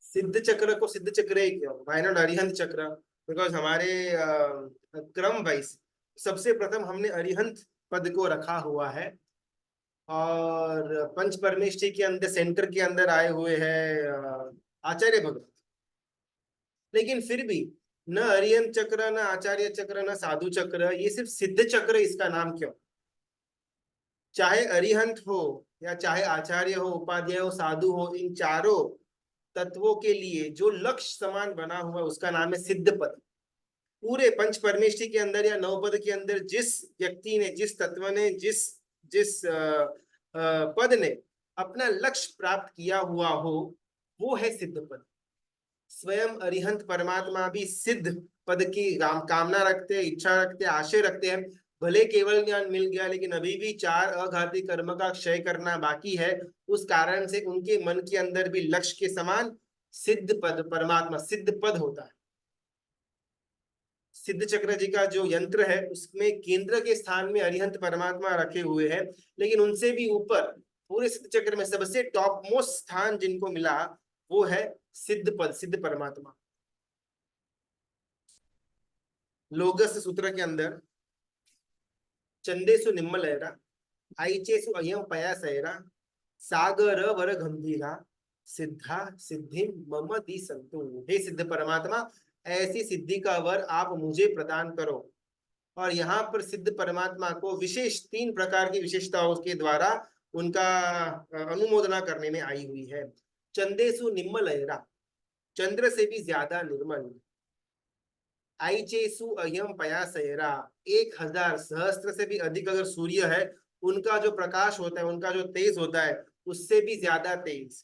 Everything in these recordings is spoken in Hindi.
सिद्ध चक्र को सिद्ध चक्र ही क्यों, वाई नॉट अरिहंत चक्र? बिकॉज हमारे क्रम वाइज सबसे प्रथम हमने अरिहंत पद को रखा हुआ है, और पंच परमेष्ठी के अंदर सेंटर के अंदर आए हुए हैं आचार्य भगवत। लेकिन फिर भी न अरिहंत चक्र, न आचार्य चक्र, न साधु चक्र, ये सिर्फ सिद्ध चक्र, इसका नाम क्यों? चाहे अरिहंत हो या चाहे आचार्य हो, उपाध्याय हो, साधु हो, इन चारों तत्वों के लिए जो लक्ष्य समान बना हुआ है उसका नाम है सिद्ध पद। पूरे पंच परमेष्ठी के अंदर या नवपद के अंदर जिस व्यक्ति ने, जिस तत्व ने, जिस जिस पद ने अपना लक्ष्य प्राप्त किया हुआ हो, वो है सिद्ध पद। स्वयं अरिहंत परमात्मा भी सिद्ध पद की कामना रखते हैं, इच्छा रखते हैं, आशय रखते हैं। भले केवल ज्ञान मिल गया, लेकिन अभी भी चार अघाती कर्म का क्षय करना बाकी है। उस कारण से उनके मन के अंदर भी लक्ष्य के समान सिद्ध पद परमात्मा सिद्ध पद होता है। सिद्ध चक्र जी का जो यंत्र है उसमें केंद्र के स्थान में अरिहंत परमात्मा रखे हुए हैं, लेकिन उनसे भी ऊपर पूरे सिद्ध चक्र में सबसे टॉप मोस्ट स्थान जिनको मिला वो है सिद्ध पद, सिद्ध परमात्मा। लोगस सूत्र के अंदर चंदेसु निम्मलयरा आईचेसु अयम पयासयरा सागर वर गंभीरा सिद्धा सिद्धि मम दी संतु। हे सिद्ध परमात्मा, ऐसी सिद्धि का वर आप मुझे प्रदान करो। और यहाँ पर सिद्ध परमात्मा को विशेष 3 प्रकार की विशेषताओं के द्वारा उनका अनुमोदना करने में आई हुई है। चंदेसु निम्मलयरा, चंद्र से भी ज्यादा निर्मल। आईचेसु अयम पयासयरा, 1000 सहस्त्र से भी अधिक अगर सूर्य है, उनका जो प्रकाश होता है, उनका जो तेज होता है, उससे भी ज्यादा तेज।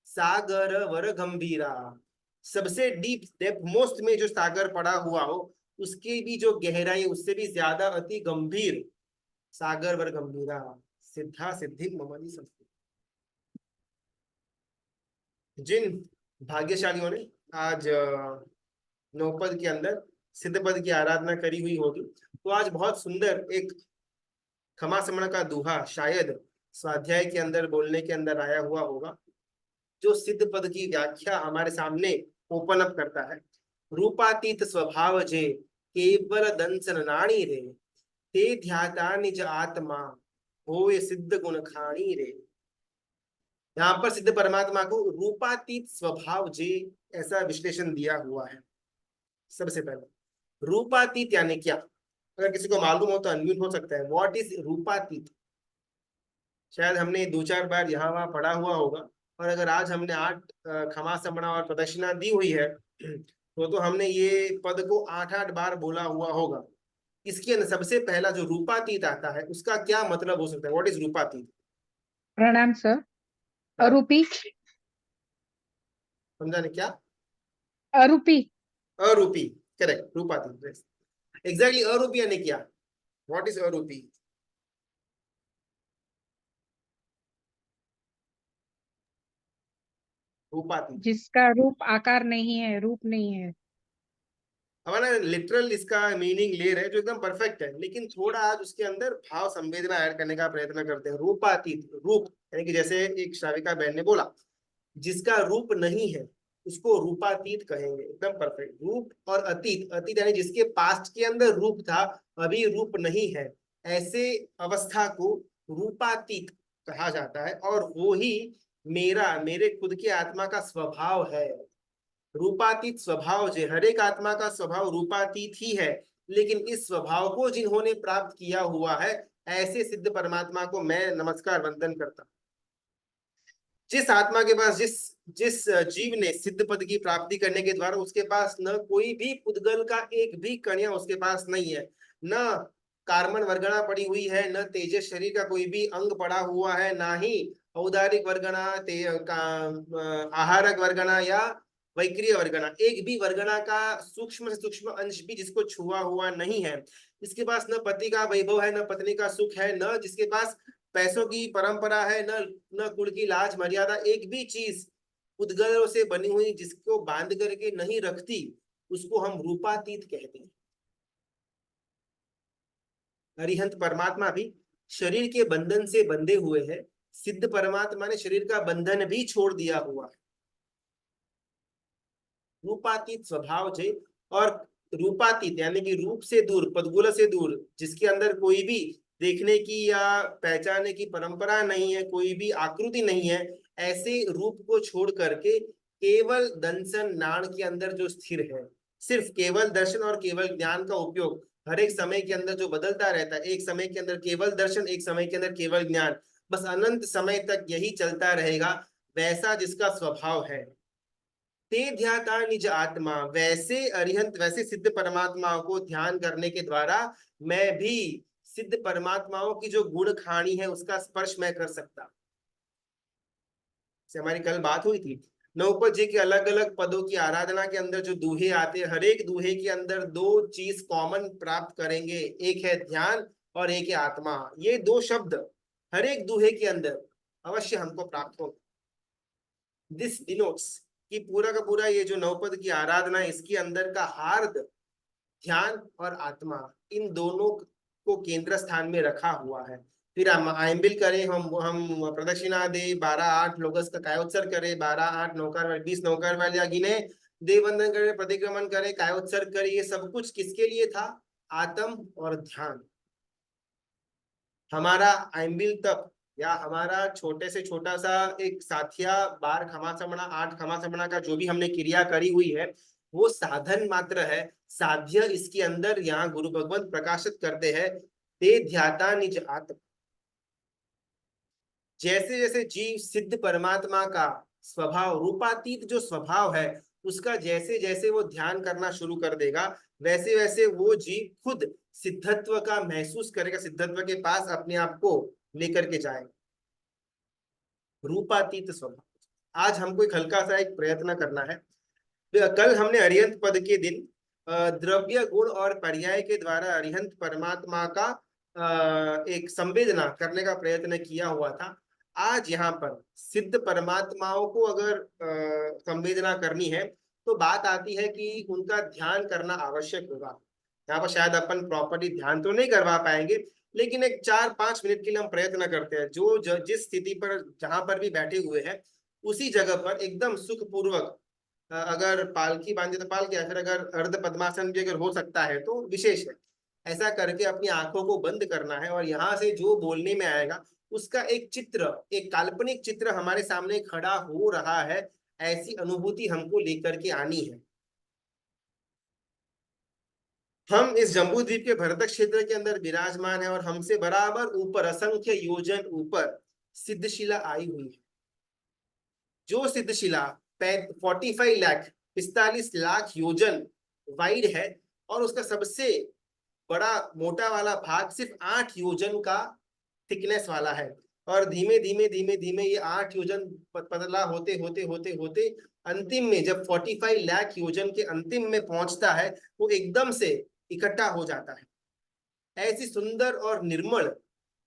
सागर वर गंभीरा, सबसे डीप डेप्थ मोस्ट में जो सागर पड़ा हुआ हो, उसकी भी जो गहराई उससे भी ज्यादा अति गंभीर। सागर वर गंभीरा सिद्धा सिद्धि ममदी संस्कृति। जिन भाग्यशालियों ने आज नौपद के अंदर सिद्ध पद की आराधना करी हुई होगी, तो आज बहुत सुंदर एक खमा समण का दोहा शायद स्वाध्याय के अंदर बोलने के अंदर आया हुआ होगा, जो सिद्ध पद की व्याख्या हमारे सामने ओपन अप करता है। रूपातीत स्वभाव जे केवल दंसन नाणी रे, ते ध्याता निज आत्मा होए सिद्ध गुण खाणी रे। यहाँ पर सिद्ध परमात्मा को रूपातीत स्वभाव जे ऐसा विश्लेषण दिया हुआ है। सबसे पहले रूपातीत यानी क्या, अगर किसी को मालूम हो तो अनम्यूट हो सकता है। व्हाट इज रूपातीत? शायद हमने 2-4 बार यहाँ वहां पढ़ा हुआ होगा, और अगर आज हमने 8 खमा समणा और प्रदक्षिणा दी हुई है तो हमने ये पद को 8-8 बार बोला हुआ होगा। इसके अंदर सबसे पहला जो रूपातीत आता है उसका क्या मतलब हो सकता है? व्हाट इज रूपातीत? प्रणाम सर। हाँ, अरूपी। समझा नहीं क्या? अरूपी। अरूपी, करेक्ट, रूपातीत एग्जैक्टली। अरूपी यानी क्या? What is अरूपी? रूपातीत जिसका रूप आकार नहीं है, रूप नहीं है। हमारा लिटरल इसका मीनिंग ले रहे हैं जो एकदम परफेक्ट है, लेकिन थोड़ा आज उसके अंदर भाव संवेदना ऐड करने का प्रयत्न करते हैं। रूपातीत, रूप यानी कि जैसे एक श्राविका बहन ने बोला, जिसका रूप नहीं है उसको रूपातीत कहेंगे, एकदम परफेक्ट। रूप और अतीत, अतीत यानी जिसके पास्ट के अंदर रूप था, अभी रूप नहीं है, ऐसे अवस्था को रूपातीत कहा जाता है। और वो ही मेरे खुद के आत्मा का स्वभाव है। रूपातीत स्वभाव जो हर एक आत्मा का स्वभाव रूपातीत ही है, लेकिन इस स्वभाव को जिन्होंने प्राप्त किया हुआ है, ऐसे सिद्ध परमात्मा को मैं नमस्कार वंदन करता। जिस आत्मा के पास, जिस जिस जीव ने सिद्ध पद की प्राप्ति करने के द्वारा उसके पास न कोई भी पुद्गल का एक भी कणिया उसके पास नहीं है, न कार्बन वर्गणा पड़ी हुई है, न तेजस शरीर का कोई भी अंग पड़ा हुआ है, ना ही औदारिक वर्गणा, आहारक वर्गणा या वैक्रिय वर्गणा, एक भी वर्गणा का सूक्ष्म से सूक्ष्म अंश भी जिसको छुआ हुआ नहीं है। जिसके पास न पति का वैभव है, न पत्नी का सुख है, न जिसके पास पैसों की परंपरा है, न कुल की लाज मर्यादा, एक भी चीज उद्गलों से बनी हुई जिसको बांध करके नहीं रखती, उसको हम रूपातीत कहते हैं। अरिहंत परमात्मा भी शरीर के बंधन से बंधे हुए हैं, सिद्ध परमात्मा ने शरीर का बंधन भी छोड़ दिया हुआ है। रूपातीत स्वभाव जे, और रूपातीत यानी कि रूप से दूर, पदगुल से दूर, जिसके अंदर कोई भी देखने की या पहचानने की परंपरा नहीं है, कोई भी आकृति नहीं है, ऐसे रूप को छोड़ करके केवल दंसन नाण के अंदर जो स्थिर है, सिर्फ केवल दर्शन और केवल ज्ञान का उपयोग हर एक समय के अंदर जो बदलता रहता है, एक समय के अंदर केवल दर्शन, एक समय के अंदर केवल ज्ञान, बस अनंत समय तक यही चलता रहेगा, वैसा जिसका स्वभाव है। ते ध्याता निज आत्मा, वैसे अरिहंत, वैसे सिद्ध परमात्माओं को ध्यान करने के द्वारा मैं भी सिद्ध परमात्माओं की जो गुण खानी है उसका स्पर्श मैं कर सकता। से हमारी कल बात हुई थी, नौपद जी के अलग अलग पदों की आराधना के अंदर जो दूहे आते हैं, हर एक दूहे के अंदर दो चीज कॉमन प्राप्त करेंगे, एक है ध्यान और एक है आत्मा। ये दो शब्द हर एक दूहे के अंदर अवश्य हमको प्राप्त हो। दिस डिनोट्स कि पूरा का पूरा ये जो नवपद की आराधना, इसके अंदर का हार्द ध्यान और आत्मा, इन दोनों को केंद्र स्थान में रखा हुआ है। फिर हम आयम्बिल करें, हम प्रदक्षिणा दे, 12-8 लोगस का कायोत्सर्ग करें, 12-8 नौकर वाले, 20 नौकर वाले या गिने, देववंदन करें, प्रतिक्रमण करें, कायोत्सर्ग करें, ये सब कुछ किसके लिए था? आत्म और ध्यान। हमारा आयम्बिल तप या हमारा छोटे से छोटा सा एक साथिया 12 खमा समणा, 8 खमा समणा का जो भी हमने क्रिया करी हुई है, वो साधन मात्र है। साध्य इसके अंदर यहाँ गुरु भगवंत प्रकाशित करते हैं, ते ध्याता निज आत्म। जैसे जैसे जीव सिद्ध परमात्मा का स्वभाव, रूपातीत जो स्वभाव है, उसका जैसे जैसे वो ध्यान करना शुरू कर देगा, वैसे वैसे वो जीव खुद सिद्धत्व का महसूस करेगा, सिद्धत्व के पास अपने आप को लेकर के जाएगा। रूपातीत स्वभाव। आज हमको एक हल्का सा एक प्रयत्न करना है। कल हमने अरिहंत पद के दिन द्रव्य गुण और पर्याय के द्वारा अरिहंत परमात्मा का एक संवेदना करने का प्रयत्न किया हुआ था। आज यहाँ पर सिद्ध परमात्माओं को अगर संवेदना करनी है, तो बात आती है कि उनका ध्यान करना आवश्यक होगा। यहाँ पर शायद अपन प्रॉपर्ली ध्यान तो नहीं करवा पाएंगे, लेकिन एक 4-5 मिनट के लिए हम प्रयत्न करते हैं। जिस स्थिति पर जहां पर भी बैठे हुए हैं, उसी जगह पर एकदम सुखपूर्वक, अगर पालकी बांधे तो पालकी, या फिर अगर अर्ध पद्मासन भी अगर हो सकता है तो विशेष है। ऐसा करके अपनी आंखों को बंद करना है, और यहाँ से जो बोलने में आएगा उसका एक चित्र, एक काल्पनिक चित्र हमारे सामने खड़ा हो रहा है, ऐसी अनुभूति हमको लेकर के आनी है। हम इस जम्बू द्वीप के भरतक क्षेत्र के अंदर विराजमान है, और हमसे बराबर ऊपर, असंख्य योजन ऊपर सिद्धशिला आई हुई है। जो सिद्धशिला 45 लाख, 45 लाख योजन वाइड है, और उसका सबसे बड़ा मोटा वाला भाग सिर्फ 8 योजन का थिकनेस वाला है। और धीमे धीमे धीमे धीमे ये 8 योजन पतला होते होते होते होते अंतिम में जब 45 लाख योजन के अंतिम में पहुंचता है, वो एकदम से इकट्ठा हो जाता है। ऐसी सुंदर और निर्मल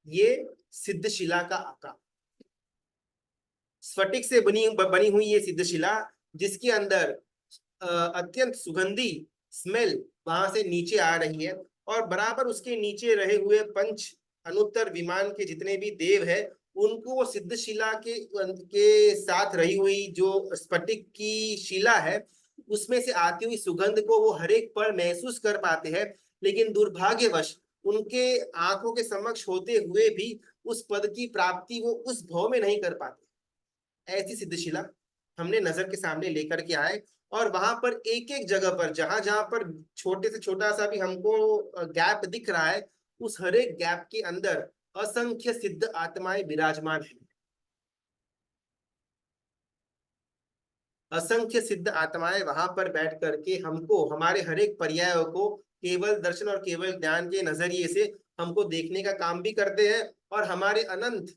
ये सिद्धशिला का आकार, स्फटिक से बनी हुई ये सिद्धशिला, जिसके अंदर अत्यंत सुगंधी स्मेल वहां से नीचे आ रही है, और बराबर उसके नीचे रहे हुए पंच अनुत्तर विमान के जितने भी देव है, उनको वो सिद्धशिला के साथ रही हुई जो स्फटिक की शिला है, उसमें से आती हुई सुगंध को वो हर एक पल महसूस कर पाते हैं। लेकिन दुर्भाग्यवश उनके आंखों के समक्ष होते हुए भी उस पद की प्राप्ति वो उस भाव में नहीं कर पाते। ऐसी सिद्धशिला हमने नजर के सामने लेकर के आए, और वहां पर एक एक जगह पर जहां जहां पर छोटे से छोटा सा भी हमको गैप दिख रहा है, उस हर एक गैप के अंदर असंख्य सिद्ध आत्माएं विराजमान है। असंख्य सिद्ध आत्माएं वहां पर बैठ करके हमको, हमारे हर एक पर्यायों को केवल दर्शन और केवल ज्ञान के नजरिए से हमको देखने का काम भी करते हैं, और हमारे अनंत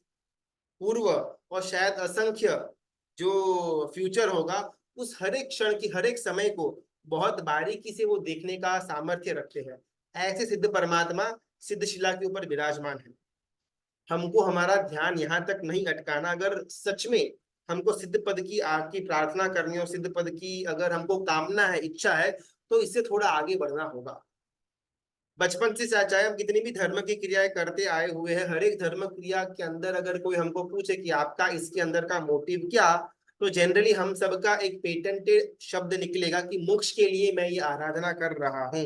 पूर्व और शायद असंख्य जो फ्यूचर होगा, उस हर एक क्षण की, हर एक समय को बहुत बारीकी से वो देखने का सामर्थ्य रखते हैं। ऐसे सिद्ध परमात्मा सिद्धशिला के ऊपर विराजमान है। हमको हमारा ध्यान यहाँ तक नहीं अटकाना। अगर सच में हमको सिद्ध पद की आपकी प्रार्थना करनी और सिद्ध पद की अगर हमको कामना है, इच्छा है, तो इससे थोड़ा आगे बढ़ना होगा। बचपन से चाहे हम कितनी भी धर्म की क्रियाएं करते आए हुए हैं, हर एक धर्म क्रिया के अंदर अगर कोई हमको पूछे कि आपका इसके अंदर का मोटिव क्या, तो जनरली हम सबका एक पेटेंटेड शब्द निकलेगा कि मोक्ष के लिए मैं ये आराधना कर रहा हूँ।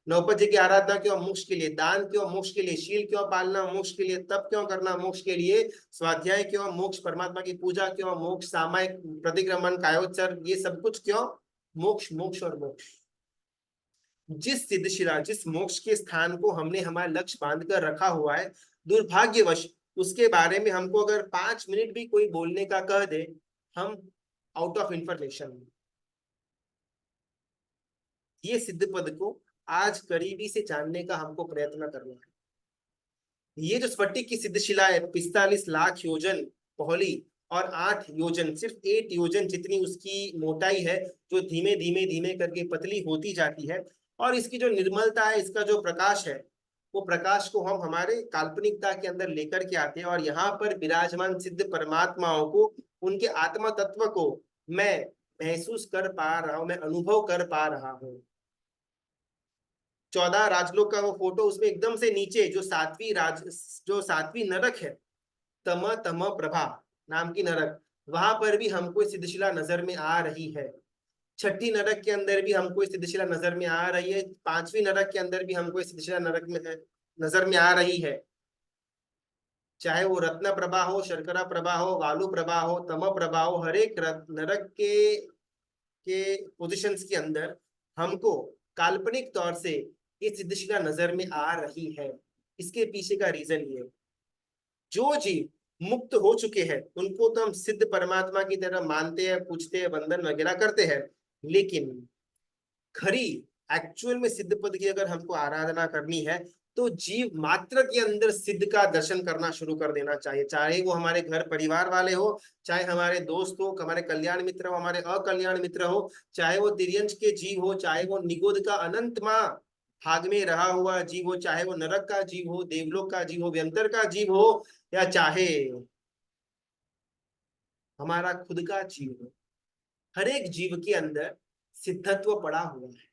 नौपत जी की आराधना क्यों? मोक्ष के लिए। दान क्यों? मोक्ष के लिए। शील क्यों पालना? मोक्ष के लिए। तप क्यों करना? मोक्ष के लिए। स्वाध्याय क्यों? मोक्ष। परमात्मा की पूजा क्यों? मोक्ष। सामायिक प्रतिक्रमण, कायोत्सर्ग, ये सब कुछ क्यों? मोक्ष, मोक्ष और मोक्ष। जिस सिद्धशिला, जिस मोक्ष के स्थान को हमने हमारा लक्ष्य बांध कर रखा हुआ है, दुर्भाग्यवश उसके बारे में हमको अगर 5 मिनट भी कोई बोलने का कह दे, हम आउट ऑफ इंफॉर्मेशन। ये सिद्ध पद को आज करीबी से जानने का हमको प्रयत्न करना है। ये जो स्फटिक की सिद्धशिला है, 45 लाख योजन पहली और 8 योजन, सिर्फ 8 योजन जितनी उसकी मोटाई है, जो धीमे धीमे धीमे करके पतली होती जाती है। और इसकी जो निर्मलता है, इसका जो प्रकाश है, वो प्रकाश को हम हमारे काल्पनिकता के अंदर लेकर के आते हैं और यहाँ पर विराजमान सिद्ध परमात्माओं को, उनके आत्मा तत्व को मैं महसूस कर पा रहा हूँ, मैं अनुभव कर पा रहा हूँ। 14 राजलोक का वो फोटो, उसमें एकदम से नीचे जो सातवीं नरक है, तम तम प्रभा नाम की नरक, वहां पर भी हमको सिद्धशिला नजर में आ रही है। छठी नरक के अंदर भी हमको सिद्धशिला नजर में आ रही है। 5वीं नरक के अंदर भी हमको सिद्धशिला नरक में नजर में आ रही है। चाहे वो रत्न प्रभा हो, शर्करा प्रभा हो, वालु प्रभा हो, तम प्रभा हो, हर एक नरक के पोजिशंस के अंदर हमको काल्पनिक तौर से ये सिद्धशिला नजर में आ रही है। इसके पीछे का रीजन ये, जो जीव मुक्त हो चुके हैं उनको तो हम सिद्ध परमात्मा की तरह मानते हैं, पूछते हैं, वंदन वगैरह करते हैं, लेकिन खरी एक्चुअल में सिद्ध पद की अगर हमको आराधना करनी है तो जीव मात्र के अंदर सिद्ध का दर्शन करना शुरू कर देना चाहिए। चाहे वो हमारे घर परिवार वाले हो, चाहे हमारे दोस्त हो, हमारे कल्याण मित्र हो, हमारे अकल्याण मित्र हो, चाहे वो तिर्यंश के जीव हो, चाहे वो निगोद का अनंत माँ भाग में रहा हुआ जीव हो, चाहे वो नरक का जीव हो, देवलोक का जीव हो, व्यंतर का जीव हो, या चाहे हमारा खुद का जीव हो, हर एक जीव के अंदर सिद्धत्व पड़ा हुआ है।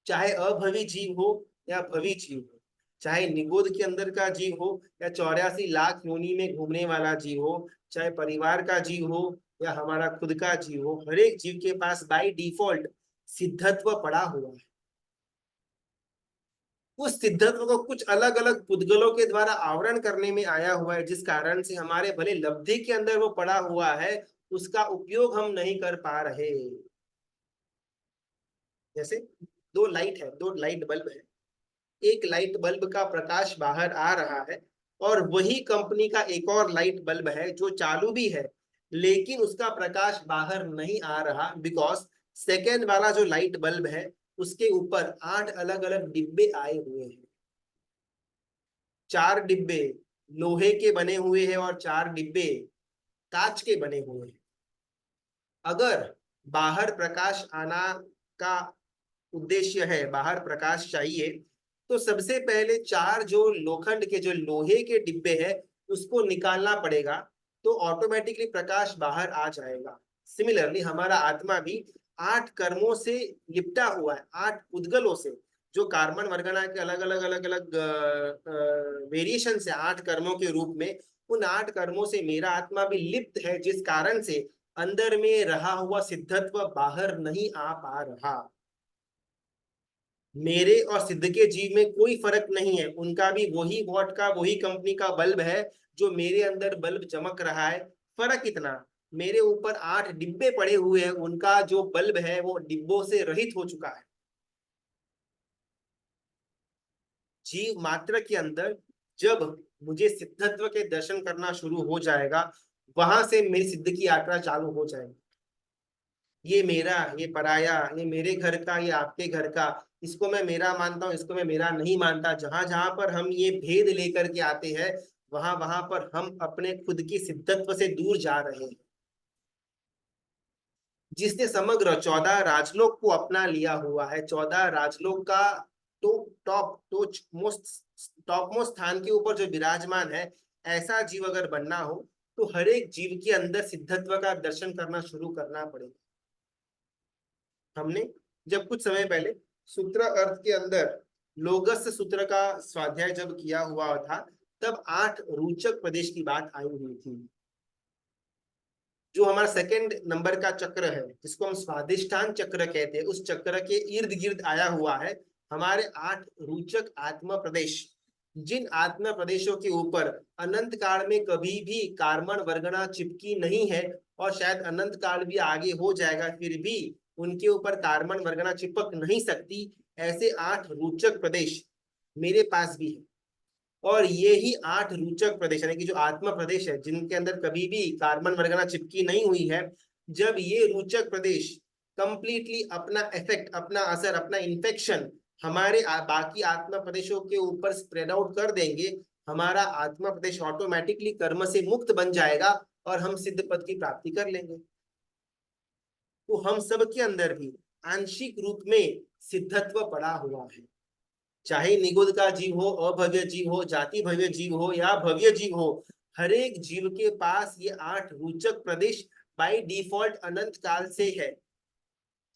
चाहे अभवी जीव हो या भवी जीव हो, चाहे निगोद के अंदर का जीव हो या 84 लाख योनि में घूमने वाला जीव हो, चाहे परिवार का जीव हो या हमारा खुद का जीव हो, हर एक जीव के पास बाय डिफॉल्ट सिद्धत्व पड़ा हुआ है। उस सिद्धत्व को कुछ अलग अलग पुद्गलों के द्वारा आवरण करने में आया हुआ है, जिस कारण से हमारे भले लब्धि के अंदर वो पड़ा हुआ है, उसका उपयोग हम नहीं कर पा रहे। जैसे दो लाइट बल्ब है, एक लाइट बल्ब का प्रकाश बाहर आ रहा है और वही कंपनी का एक और लाइट बल्ब है जो चालू भी है, लेकिन उसका प्रकाश बाहर नहीं आ रहा, बिकॉज सेकेंड वाला जो लाइट बल्ब है उसके ऊपर 8 अलग अलग डिब्बे आए हुए हैं। 4 डिब्बे लोहे के बने हुए हैं और 4 डिब्बे कांच के बने हुए हैं। अगर बाहर प्रकाश आना का उद्देश्य है, बाहर प्रकाश चाहिए, तो सबसे पहले 4 जो लोखंड के, जो लोहे के डिब्बे हैं, उसको निकालना पड़ेगा, तो ऑटोमेटिकली प्रकाश बाहर आ जाएगा। सिमिलरली हमारा आत्मा भी 8 कर्मों से लिपटा हुआ है, 8 उद्गलों से, जो कार्बन वर्गना के अलग अलग अलग अलग वेरिएशन से 8 कर्मों के रूप में, उन 8 कर्मों से मेरा आत्मा भी लिप्त है, जिस कारण से अंदर में रहा हुआ सिद्धत्व बाहर नहीं आ पा रहा। मेरे और सिद्ध के जीव में कोई फर्क नहीं है, उनका भी वही वॉट का, वही कंपनी का बल्ब है जो मेरे अंदर बल्ब चमक रहा है। फर्क इतना, मेरे ऊपर 8 डिब्बे पड़े हुए हैं, उनका जो बल्ब है वो डिब्बों से रहित हो चुका है। जीव मात्र के अंदर जब मुझे सिद्धत्व के दर्शन करना शुरू हो जाएगा, वहां से मेरी सिद्ध की यात्रा चालू हो जाएगी। ये मेरा, ये पराया, ये मेरे घर का, ये आपके घर का, इसको मैं मेरा मानता हूँ, इसको मैं मेरा नहीं मानता, जहां जहां पर हम ये भेद लेकर के आते हैं, वहां वहां पर हम अपने खुद की सिद्धत्व से दूर जा रहे हैं। जिसने समग्र 14 राजलोक को अपना लिया हुआ है, 14 राजलोक का टॉप मोस्ट स्थान के ऊपर जो विराजमान है, ऐसा जीव अगर बनना हो तो हर एक जीव के अंदर सिद्धत्व का दर्शन करना शुरू करना पड़ेगा। हमने जब कुछ समय पहले सूत्र अर्थ के अंदर लोगस सूत्र का स्वाध्याय जब किया हुआ था, तब 8 रोचक प्रदेश की बात आई हुई थी, जो हमारा सेकंड नंबर का चक्र है, जिसको हम स्वादिष्ठान चक्र कहते हैं, उस चक्र के इर्द गिर्द आया हुआ है हमारे 8 रोचक आत्मा प्रदेश। जिन आत्मा प्रदेशों के ऊपर अनंत काल में कभी भी कार्बन वर्गना चिपकी नहीं है, और शायद अनंत काल भी आगे हो जाएगा फिर भी उनके ऊपर कार्बन वर्गना चिपक नहीं सकती, ऐसे 8 रोचक प्रदेश मेरे पास भी है। और ये ही 8 रोचक प्रदेश यानी कि जो आत्मा प्रदेश है, जिनके अंदर कभी भी कार्बन वर्गना चिपकी नहीं हुई है, जब ये रोचक प्रदेश कंप्लीटली अपना इफेक्ट, अपना असर, अपना इन्फेक्शन हमारे बाकी आत्मा प्रदेशों के ऊपर स्प्रेड आउट कर देंगे, हमारा आत्मा प्रदेश ऑटोमेटिकली कर्म से मुक्त बन जाएगा और हम सिद्ध पद की प्राप्ति कर लेंगे। तो हम सब के अंदर भी आंशिक रूप में सिद्धत्व पड़ा हुआ है, चाहे निगुद का जीव हो, अभव्य जीव हो, जाति भव्य जीव हो या भव्य जीव हो, हर एक जीव के पास ये 8 रोचक प्रदेश बाय डिफॉल्ट अनंत काल से है।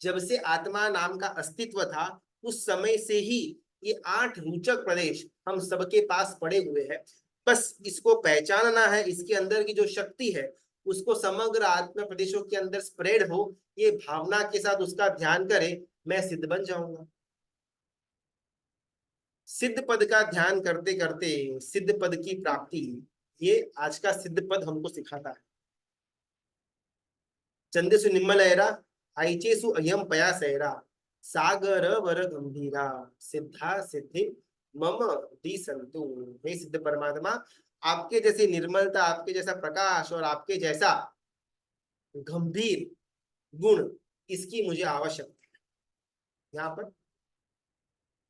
जब से आत्मा नाम का अस्तित्व था उस समय से ही ये 8 रोचक प्रदेश हम सबके पास पड़े हुए हैं। बस इसको पहचानना है, इसके अंदर की जो शक्ति है उसको समग्र आत्मा प्रदेशों के अंदर स्प्रेड हो, ये भावना के साथ उसका ध्यान करें, मैं सिद्ध बन जाऊंगा। सिद्ध पद का ध्यान करते करते सिद्ध पद की प्राप्ति, ये आज का सिद्ध पद हमको सिखाता है। चंदेसु निम्मलयरा आइचेसु अयम पयासैरा सागर वर गंभीरा सिद्धा सिद्धि मम दी संतु। हे सिद्ध परमात्मा, आपके जैसी निर्मलता, आपके जैसा प्रकाश और आपके जैसा गंभीर गुण, इसकी मुझे आवश्यकता है। यहाँ पर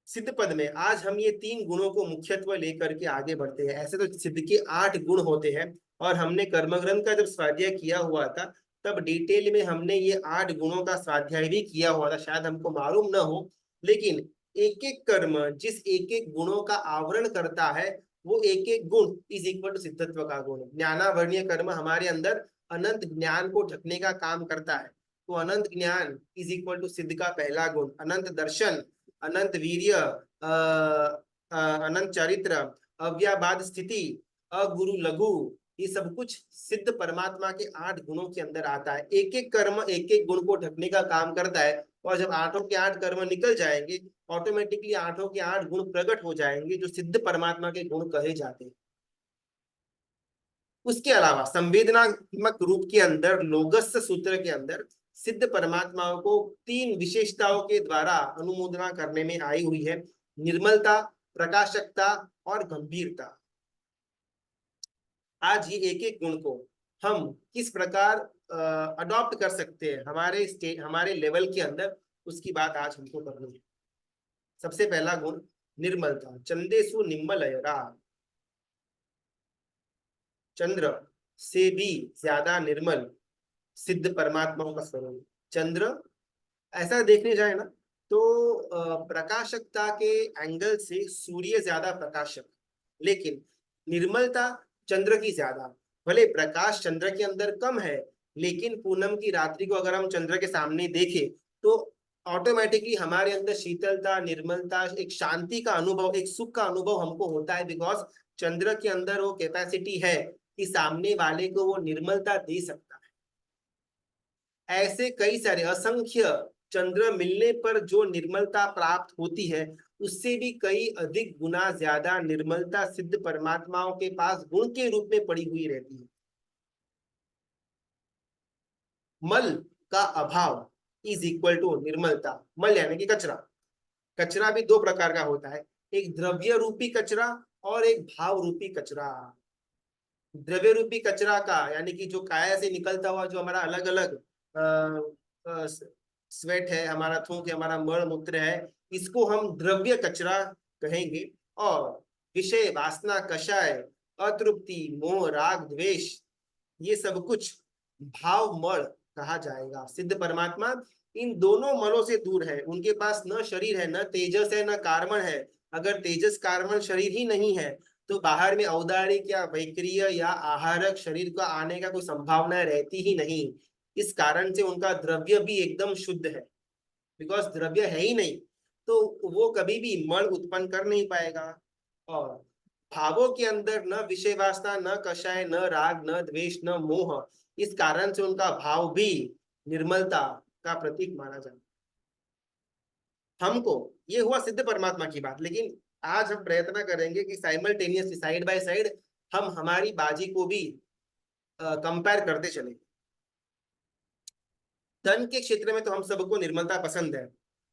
सिद्ध पद में आज हम ये 3 गुणों को मुख्यत्व लेकर के आगे बढ़ते हैं। ऐसे तो सिद्ध के 8 गुण होते हैं, और हमने कर्म ग्रंथ का जब स्वाध्याय किया हुआ था तब डिटेल में हमने ये 8 गुणों का स्वाध्याय भी किया हुआ था, शायद हमको मालूम न हो, लेकिन एक एक कर्म जिस एक एक गुणों का आवरण करता है, वो एक एक गुण इज इक्वल टू सिद्धत्व का गुण। ज्ञानावरणीय कर्म हमारे अंदर अनंत ज्ञान को ढकने का काम करता है, तो अनंत ज्ञान इज इक्वल टू सिद्ध का पहला गुण। अनंत दर्शन, अनंत वीर्य, अनंत चरित्र, अव्याबाद स्थिति, अगुरु लघु, ये सब कुछ सिद्ध परमात्मा के 8 गुणों के अंदर आता है। एक एक कर्म एक एक गुण को ढकने का काम करता है, और जब 8 के 8 कर्म निकल जाएंगे ऑटोमेटिकली 8 के 8 गुण प्रकट हो जाएंगे, जो सिद्ध परमात्मा के गुण कहे जाते हैं। उसके अलावा संवेदनात्मक रूप के अंदर लोगस सूत्र के अंदर सिद्ध परमात्माओं को 3 विशेषताओं के द्वारा अनुमोदना करने में आई हुई है: निर्मलता, प्रकाशकता और गंभीरता। आज ये एक एक गुण को हम किस प्रकार अडॉप्ट कर सकते हैं हमारे स्टेट, हमारे लेवल के अंदर, उसकी बात आज हमको करनी है। सबसे पहला गुण निर्मलता। चंदेसु निम्मलयरा, चंद्र से भी ज्यादा निर्मल सिद्ध परमात्माओं का स्वरूप। चंद्र ऐसा देखने जाए ना तो प्रकाशकता के एंगल से सूर्य ज्यादा प्रकाशक, लेकिन निर्मलता चंद्र की ज्यादा। भले प्रकाश चंद्र के अंदर कम है, लेकिन पूनम की रात्रि को अगर हम चंद्र के सामने देखें तो ऑटोमेटिकली हमारे अंदर शीतलता, निर्मलता, एक शांति का अनुभव, एक सुख का अनुभव हमको होता है, बिकॉज चंद्र के अंदर वो कैपेसिटी है कि सामने वाले को वो निर्मलता दे सकता है। ऐसे कई सारे असंख्य चंद्र मिलने पर जो निर्मलता प्राप्त होती है, उससे भी कई अधिक गुना ज्यादा निर्मलता सिद्ध परमात्माओं के पास गुण के रूप में पड़ी हुई रहती है। मल का अभाव इज इक्वल टू निर्मलता। मल यानी कि कचरा। कचरा भी 2 प्रकार का होता है, एक द्रव्य रूपी कचरा और एक भाव रूपी कचरा। द्रव्य रूपी कचरा का यानी कि जो काया से निकलता हुआ जो हमारा अलग अलग स्वेट है, हमारा थूक है, हमारा मल मूत्र है, इसको हम द्रव्य कचरा कहेंगे। और विषय, वासना, कषाय, अतृप्ति, मोह, राग, द्वेष, ये सब कुछ भाव मल कहा जाएगा। सिद्ध परमात्मा इन दोनों मलों से दूर है, उनके पास न शरीर है, न तेजस है, न कार्बन है। अगर तेजस कार्बन शरीर ही नहीं है तो बाहर में औदारिक या वैक्रिय या आहारक शरीर का आने का कोई संभावना रहती ही नहीं। इस कारण से उनका द्रव्य भी एकदम शुद्ध है, बिकॉज द्रव्य है ही नहीं तो वो कभी भी मल उत्पन्न कर नहीं पाएगा। और भावों के अंदर न विषय वासना, न कषाय, न राग, न द्वेष, न मोह, इस कारण से उनका भाव भी निर्मलता का प्रतीक माना जाता है। हमको ये हुआ सिद्ध परमात्मा की बात, लेकिन आज हम प्रयत्न करेंगे कि साइमल्टेनियसली साइड बाय साइड हम हमारी बाजी को भी कंपेयर करते चले। धन के क्षेत्र में तो हम सबको निर्मलता पसंद है।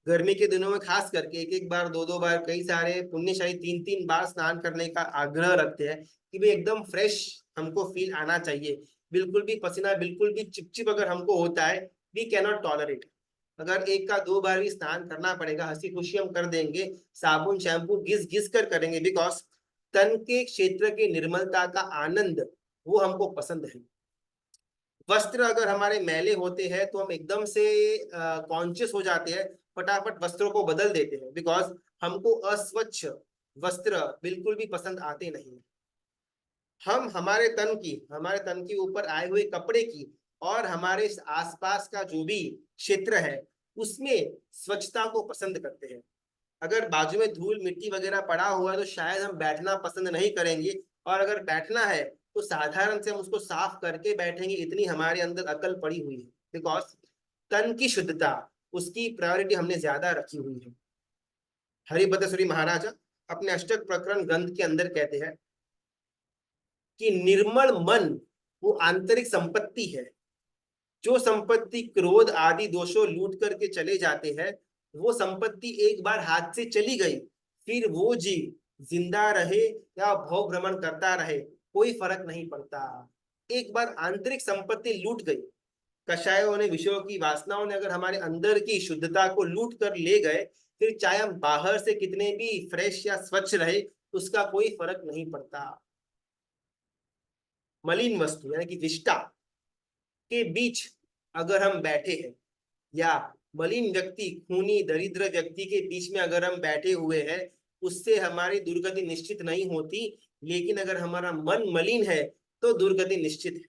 गर्मी के दिनों में खास करके एक एक बार, दो दो बार, कई सारे पुण्यशाली तीन तीन बार स्नान करने का आग्रह रखते हैं कि भाई एकदम फ्रेश हमको फील आना चाहिए। बिल्कुल भी पसीना, बिल्कुल भी चिपचिप अगर हमको होता है, वी कैनॉट टॉलरेट। अगर एक का दो बार भी स्नान करना पड़ेगा, हंसी खुशी हम कर देंगे, साबुन शैम्पू घिस घिस कर करेंगे, बिकॉज तन के क्षेत्र की निर्मलता का आनंद वो हमको पसंद है। वस्त्र अगर हमारे मैले होते हैं तो हम एकदम से कॉन्शियस हो जाते हैं, फटाफट वस्त्रों को बदल देते हैं, बिकॉज हमको अस्वच्छ वस्त्र बिल्कुल भी पसंद आते नहीं। हम हमारे तन के ऊपर आए हुए कपड़े की और हमारे आसपास का जो भी क्षेत्र है उसमें स्वच्छता को पसंद करते हैं। अगर बाजू में धूल मिट्टी वगैरह पड़ा हुआ है तो शायद हम बैठना पसंद नहीं करेंगे, और अगर बैठना है तो साधारण से हम उसको साफ करके बैठेंगे, इतनी हमारे अंदर अकल पड़ी हुई है, बिकॉज तन की शुद्धता उसकी प्रायोरिटी हमने ज्यादा रखी हुई है। हरिभद्र महाराजा अपने अष्टक प्रकरण ग्रंथ के अंदर कहते हैं कि निर्मल मन वो आंतरिक संपत्ति है। जो संपत्ति क्रोध आदि दोषों लूट करके चले जाते हैं, वो संपत्ति एक बार हाथ से चली गई, फिर वो जीव जिंदा रहे या भव भ्रमण करता रहे, कोई फर्क नहीं पड़ता। एक बार आंतरिक संपत्ति लूट गई, कषायों ने, विषयों की वासनाओं ने अगर हमारे अंदर की शुद्धता को लूट कर ले गए, फिर चाहे हम बाहर से कितने भी फ्रेश या स्वच्छ रहे, उसका कोई फर्क नहीं पड़ता। मलिन वस्तु यानी कि विष्टा के बीच अगर हम बैठे हैं, या मलिन व्यक्ति, खूनी दरिद्र व्यक्ति के बीच में अगर हम बैठे हुए हैं, उससे हमारी दुर्गति निश्चित नहीं होती। लेकिन अगर हमारा मन मलिन है तो दुर्गति निश्चित है।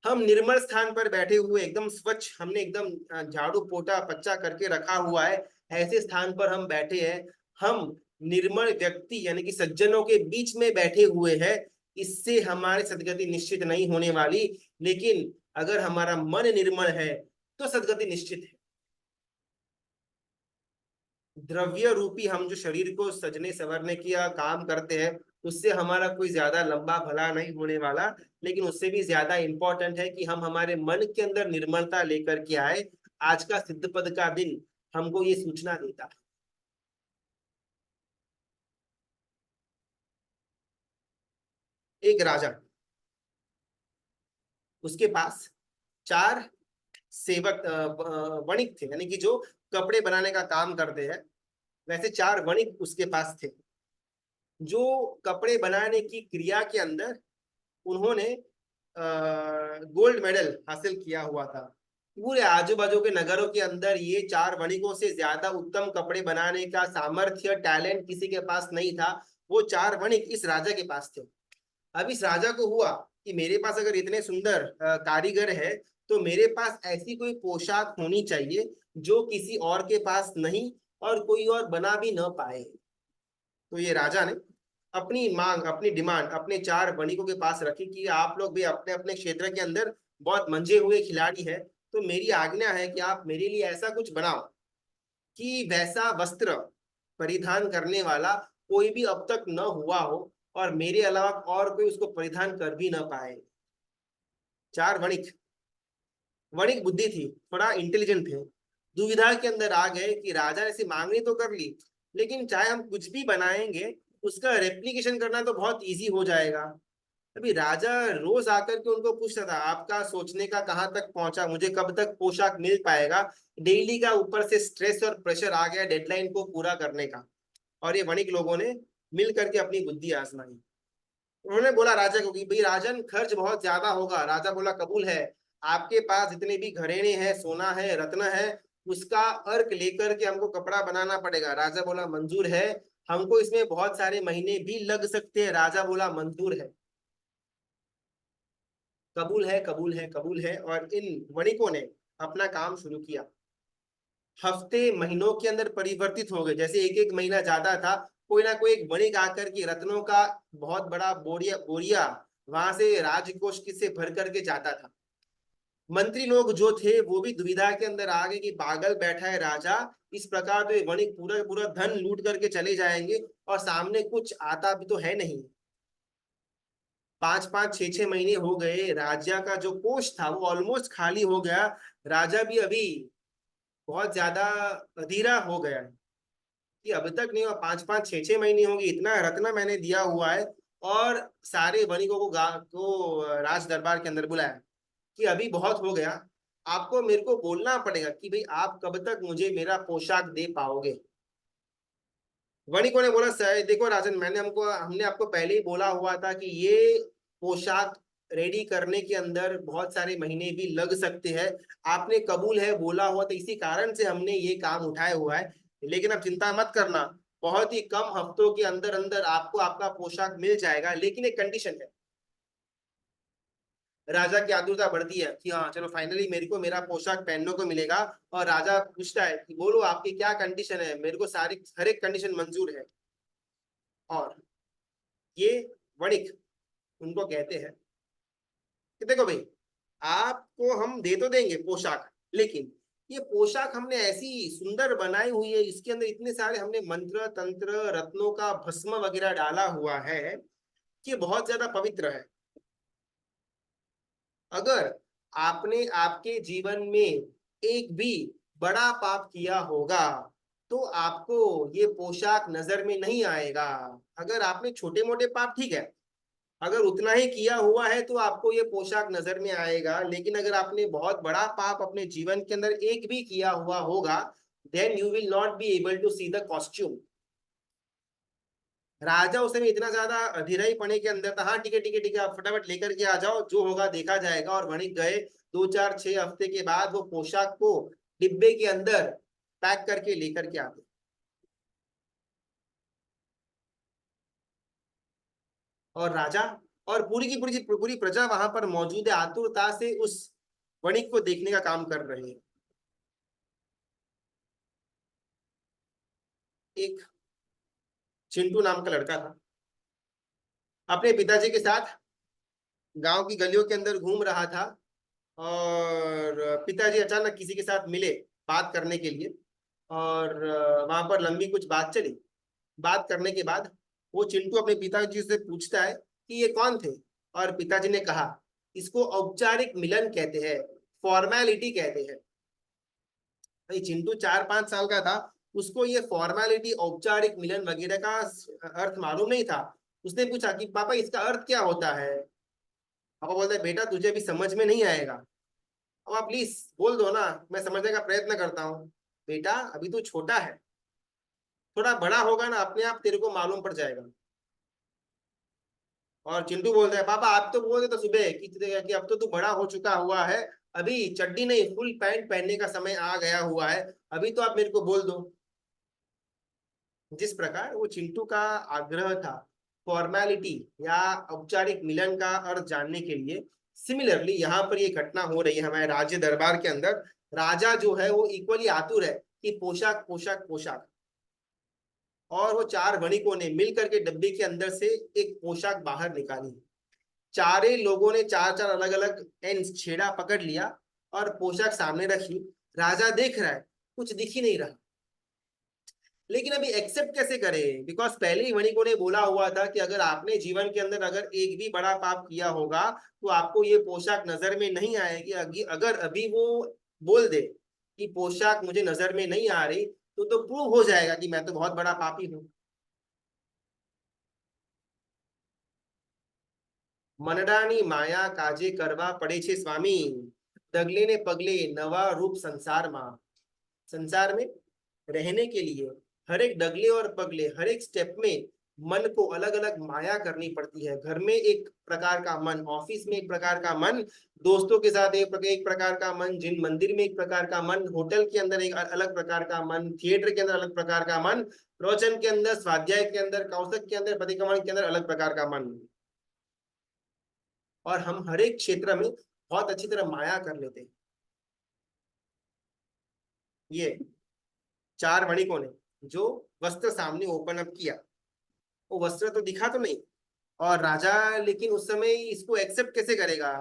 हम निर्मल स्थान पर बैठे हुए, एकदम स्वच्छ, हमने एकदम झाड़ू पोटा पच्चा करके रखा हुआ है, ऐसे स्थान पर हम बैठे हैं, हम निर्मल व्यक्ति यानी कि सज्जनों के बीच में बैठे हुए हैं, इससे हमारी सदगति निश्चित नहीं होने वाली। लेकिन अगर हमारा मन निर्मल है तो सदगति निश्चित है। द्रव्य रूपी हम जो शरीर को सजने संवरने की काम करते हैं, उससे हमारा कोई ज्यादा लंबा भला नहीं होने वाला। लेकिन उससे भी ज्यादा इंपॉर्टेंट है कि हम हमारे मन के अंदर निर्मलता लेकर के आए। आज का सिद्ध पद का दिन हमको ये सूचना देता है। एक राजा, उसके पास चार सेवक वणिक थे, यानी कि जो कपड़े बनाने का काम करते हैं, वैसे चार वणिक उसके पास थे, जो कपड़े बनाने की क्रिया के अंदर उन्होंने गोल्ड मेडल हासिल किया हुआ था। पूरे आजू बाजू के नगरों के अंदर ये चार वणिकों से ज्यादा उत्तम कपड़े बनाने का सामर्थ्य, टैलेंट किसी के पास नहीं था। वो चार वणिक इस राजा के पास थे। अब इस राजा को हुआ कि मेरे पास अगर इतने सुंदर कारीगर है, तो मेरे पास ऐसी कोई पोशाक होनी चाहिए जो किसी और के पास नहीं और कोई और बना भी न पाए। तो ये राजा ने अपनी मांग, अपनी डिमांड अपने चार वणिकों के पास रखी कि आप लोग भी अपने अपने क्षेत्र के अंदर बहुत मंजे हुए खिलाड़ी हैं, तो मेरी आज्ञा है कि आप मेरे लिए ऐसा कुछ बनाओ कि वैसा वस्त्र परिधान करने वाला कोई भी अब तक न हुआ हो, और मेरे अलावा और कोई उसको परिधान कर भी ना पाए। चार वणिक, वणिक बुद्धि थी, थोड़ा इंटेलिजेंट थे, दुविधा के अंदर आ गए कि राजा ने ऐसी मांगनी तो कर ली, लेकिन चाहे हम कुछ भी बनाएंगे, उसका रेप्लिकेशन करना तो बहुत इजी हो जाएगा। अभी राजा रोज आकर के उनको पूछता था, आपका सोचने का कहाँ तक पहुंचा, मुझे कब तक पोशाक मिल पाएगा। डेली का ऊपर से स्ट्रेस और प्रेशर आ गया डेडलाइन को पूरा करने का, और ये वणिक लोगों ने मिल करके अपनी बुद्धि आजमाई। उन्होंने बोला राजा को कि भाई राजन, खर्च बहुत ज्यादा होगा। राजा बोला कबूल है, आपके पास जितने भी घरेणे हैं, सोना है, रत्न है, उसका अर्क लेकर के हमको कपड़ा बनाना पड़ेगा। राजा बोला मंजूर है, हमको इसमें बहुत सारे महीने भी लग सकते हैं। राजा बोला मंजूर है, कबूल है, कबूल है, कबूल है। और इन वणिकों ने अपना काम शुरू किया। हफ्ते महीनों के अंदर परिवर्तित हो गए, जैसे एक एक महीना ज्यादा था, कोई ना कोई एक वणिक आकर के रत्नों का बहुत बड़ा बोरिया बोरिया वहां से राजकोष किससे भर करके जाता था। मंत्री लोग जो थे वो भी दुविधा के अंदर आ गए कि पागल बैठा है राजा, इस प्रकार तो ये वणिक पूरा पूरा धन लूट करके चले जाएंगे और सामने कुछ आता भी तो है नहीं। 5-5 6-6 महीने हो गए, राजा का जो कोष था वो ऑलमोस्ट खाली हो गया। राजा भी अभी बहुत ज्यादा अधीरा हो गया कि अब तक नहीं हुआ, 5-5 6-6 महीने हो गए, इतना रत्न मैंने दिया हुआ है। और सारे वणिकों को राज दरबार के अंदर बुलाया कि अभी बहुत हो गया, आपको मेरे को बोलना पड़ेगा कि भाई आप कब तक मुझे मेरा पोशाक दे पाओगे। वणिकों ने बोला, सर देखो राजन, हमने आपको पहले ही बोला हुआ था कि ये पोशाक रेडी करने के अंदर बहुत सारे महीने भी लग सकते हैं। आपने कबूल है बोला हुआ, तो इसी कारण से हमने ये काम उठाया हुआ है। लेकिन अब चिंता मत करना, बहुत ही कम हफ्तों के अंदर अंदर आपको आपका पोशाक मिल जाएगा, लेकिन एक कंडीशन है। राजा की आतुरता बढ़ती है कि हाँ चलो फाइनली मेरे को मेरा पोशाक पहनने को मिलेगा। और राजा पूछता है कि बोलो आपकी क्या कंडीशन है, मेरे को सारी हर एक कंडीशन मंजूर है। और ये वणिक उनको कहते हैं कि देखो भाई, आपको हम दे तो देंगे पोशाक, लेकिन ये पोशाक हमने ऐसी सुंदर बनाई हुई है, इसके अंदर इतने सारे हमने मंत्र तंत्र रत्नों का भस्म वगैरह डाला हुआ है कि बहुत ज्यादा पवित्र है। अगर आपने आपके जीवन में एक भी बड़ा पाप किया होगा तो आपको ये पोशाक नजर में नहीं आएगा। अगर आपने छोटे मोटे पाप ठीक है, अगर उतना ही किया हुआ है तो आपको ये पोशाक नजर में आएगा, लेकिन अगर आपने बहुत बड़ा पाप अपने जीवन के अंदर एक भी किया हुआ होगा, then you will not be able to see the costume. राजा उस समय इतना ज्यादा अधीराई पने के अंदर था, हाँ ठीक है ठीक है ठीक है, आप फटाफट लेकर के आ जाओ, जो होगा देखा जाएगा। और वणिक गए, 2-4-6 हफ्ते के बाद वो पोशाक को डिब्बे के अंदर पैक करके लेकर के आते। और राजा और पूरी की पूरी प्रजा वहां पर मौजूद है, आतुरता से उस वणिक को देखने का काम कर रहे हैं। एक चिंटू नाम का लड़का था, अपने पिताजी के साथ गांव की गलियों के अंदर घूम रहा था। और पिताजी अचानक किसी के साथ मिले बात करने के लिए। और वहां पर लंबी कुछ बात चली। बात करने के बाद वो चिंटू अपने पिताजी से पूछता है कि ये कौन थे। और पिताजी ने कहा, इसको औपचारिक मिलन कहते हैं, फॉर्मेलिटी कहते हैं। भाई चिंटू 4-5 साल का था, उसको ये फॉर्मेलिटी औपचारिक मिलन वगैरह का अर्थ मालूम नहीं था। उसने पूछा कि पापा इसका अर्थ क्या होता है। पापा बोलते हैं, बेटा तुझे अभी समझ में नहीं आएगा, अब आप प्लीज बोल दो ना, मैं समझने का प्रयत्न करता हूँ। बेटा अभी तू छोटा है, थोड़ा बड़ा होगा ना अपने आप तेरे को मालूम पड़ जाएगा। और चिंटू बोलता है, पापा आप तो बोल रहे थे सुबह कि अब तो तू बड़ा हो चुका हुआ है, अभी चड्डी नहीं फुल पैंट पहनने का समय आ गया हुआ है, अभी तो आप मेरे को बोल दो। जिस प्रकार वो चिंटू का आग्रह था फॉर्मेलिटी या औपचारिक मिलन का अर्थ जानने के लिए, सिमिलरली यहाँ पर ये घटना हो रही है हमारे राज्य दरबार के अंदर। राजा जो है वो इक्वली आतुर है कि पोशाक पोशाक पोशाक। और वो चार वणिकों ने मिल करके डब्बे के अंदर से एक पोशाक बाहर निकाली। चारे लोगों ने चार चार अलग अलग एंड छेड़ा पकड़ लिया और पोशाक सामने रखी। राजा देख रहा है, कुछ दिख ही नहीं रहा, लेकिन अभी एक्सेप्ट कैसे करे, बिकॉज पहले ही वणिकों ने बोला हुआ था कि अगर आपने जीवन के अंदर अगर एक भी बड़ा पाप किया होगा तो आपको ये पोशाक नजर में नहीं आएगी। अगर अभी वो बोल दे कि पोशाक मुझे नजर में नहीं आ रही, तो प्रूव हो जाएगा कि मैं तो बहुत बड़ा पापी हूँ। मनडानी माया काजे करवा पड़े छे स्वामी, डगले ने पगले नवा रूप संसार मा। संसार में रहने के लिए हर एक डगले और पगले हर एक स्टेप में मन को अलग अलग माया करनी पड़ती है। घर में एक प्रकार का मन, ऑफिस में एक प्रकार का मन, दोस्तों के साथ एक प्रकार का मन, जिन मंदिर में एक प्रकार का मन, होटल के अंदर एक अलग प्रकार का मन, थिएटर के अंदर अलग प्रकार का मन, प्रवचन के अंदर, स्वाध्याय के अंदर, कौशक के अंदर, प्रतिक्रमण के अंदर अलग प्रकार का मन। और हम हर एक क्षेत्र में बहुत अच्छी तरह माया कर लेते हैं। ये चार वणिकों ने जो वस्त्र सामने ओपन अप किया, वो वस्त्र तो दिखा तो नहीं, और राजा लेकिन उस समय इसको एक्सेप्ट कैसे करेगा,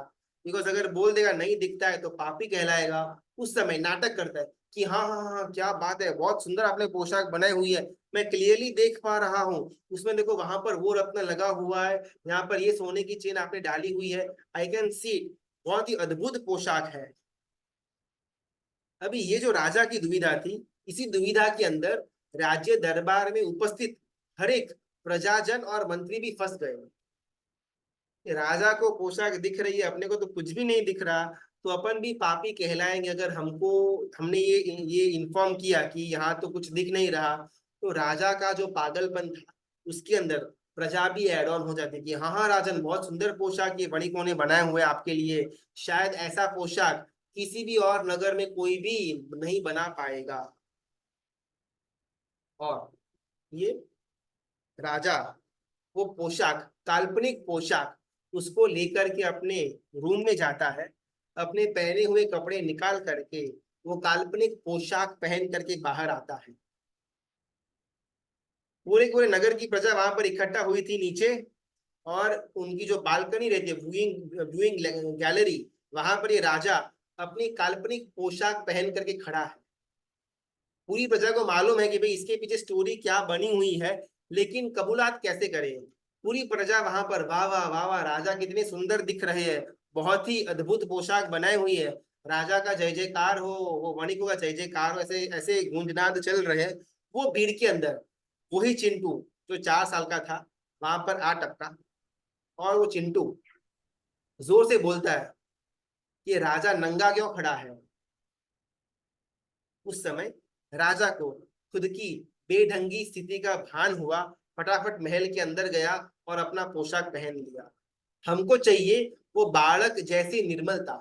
बिकॉज अगर बोल देगा नहीं दिखता है तो पापी कहलाएगा। उस समय नाटक करता है कि हाँ हाँ हाँ क्या बात है, बहुत सुंदर आपने पोशाक बनाई हुई है, मैं क्लियरली देख पा रहा हूँ, उसमें देखो वहां पर वो रत्न लगा हुआ है, यहाँ पर ये सोने की चेन आपने डाली हुई है, आई कैन सी, बहुत ही अद्भुत पोशाक है। अभी ये जो राजा की दुविधा थी, इसी दुविधा के अंदर राज्य दरबार में उपस्थित हर एक प्रजाजन और मंत्री भी फंस गए। राजा को पोशाक दिख रही है, अपने को तो कुछ भी नहीं दिख रहा, तो अपन भी पापी कहलाएंगे अगर हमको, हमने ये इन्फॉर्म किया कि यहाँ तो कुछ दिख नहीं रहा। तो राजा का जो पागलपन था उसके अंदर प्रजा भी एड ऑन हो जाती कि हाँ हाँ राजन, बहुत सुंदर पोशाक ये वणिकों ने बनाए हुए आपके लिए, शायद ऐसा पोशाक किसी भी और नगर में कोई भी नहीं बना पाएगा। और ये राजा वो पोशाक, काल्पनिक पोशाक, उसको लेकर के अपने रूम में जाता है, अपने पहने हुए कपड़े निकाल करके वो काल्पनिक पोशाक पहन करके बाहर आता है। पूरे पूरे नगर की प्रजा वहां पर इकट्ठा हुई थी नीचे, और उनकी जो बालकनी रहती है, व्यूइंग व्यूइंग गैलरी, वहां पर ये राजा अपनी काल्पनिक पोशाक पहन करके खड़ा है। पूरी प्रजा को मालूम है कि भाई इसके पीछे स्टोरी क्या बनी हुई है, लेकिन कबूलात कैसे करें। पूरी प्रजा वहां पर वाह वाह वाह वाह, राजा कितने सुंदर दिख रहे हैं, बहुत ही अद्भुत पोशाक बनाई हुई है, राजा का जय जयकार हो, वो वणिकों का जय जयकार हो, ऐसे ऐसे गूंजनाद चल रहे हैं। वो भीड़ के अंदर वही चिंटू जो 4 साल का था वहां पर आ टपका, और वो चिंटू जोर से बोलता है कि राजा नंगा क्यों खड़ा है। उस समय राजा को खुद की बेढंगी स्थिति का भान हुआ, फटाफट महल के अंदर गया और अपना पोशाक पहन लिया। हमको चाहिए वो बालक जैसी निर्मलता।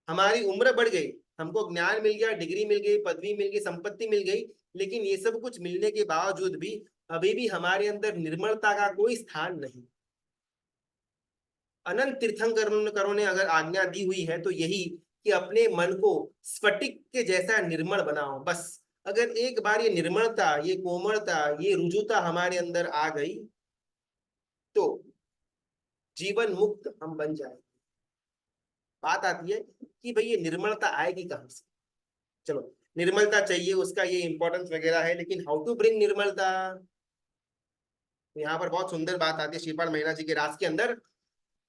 हमारी उम्र बढ़ गई, हमको ज्ञान मिल गया, डिग्री मिल गई, पदवी मिल गई, संपत्ति मिल गई, लेकिन ये सब कुछ मिलने के बावजूद भी अभी भी हमारे अंदर निर्मलता का कोई स्थान नहीं। अनंत तीर्थंकरों ने अगर आज्ञा दी हुई है तो यही कि अपने मन को स्फटिक के जैसा निर्मल बनाओ, बस। अगर एक बार ये निर्मलता, ये कोमलता, ये रुजुता हमारे अंदर आ गई तो जीवन मुक्त हम बन जाए। बात आती है कि भाई ये निर्मलता आएगी कहां से। चलो, निर्मलता चाहिए, उसका ये इंपॉर्टेंस वगैरह है, लेकिन हाउ टू ब्रिंग निर्मलता। यहाँ पर बहुत सुंदर बात आती है श्रीपाल महिला जी के रास के अंदर,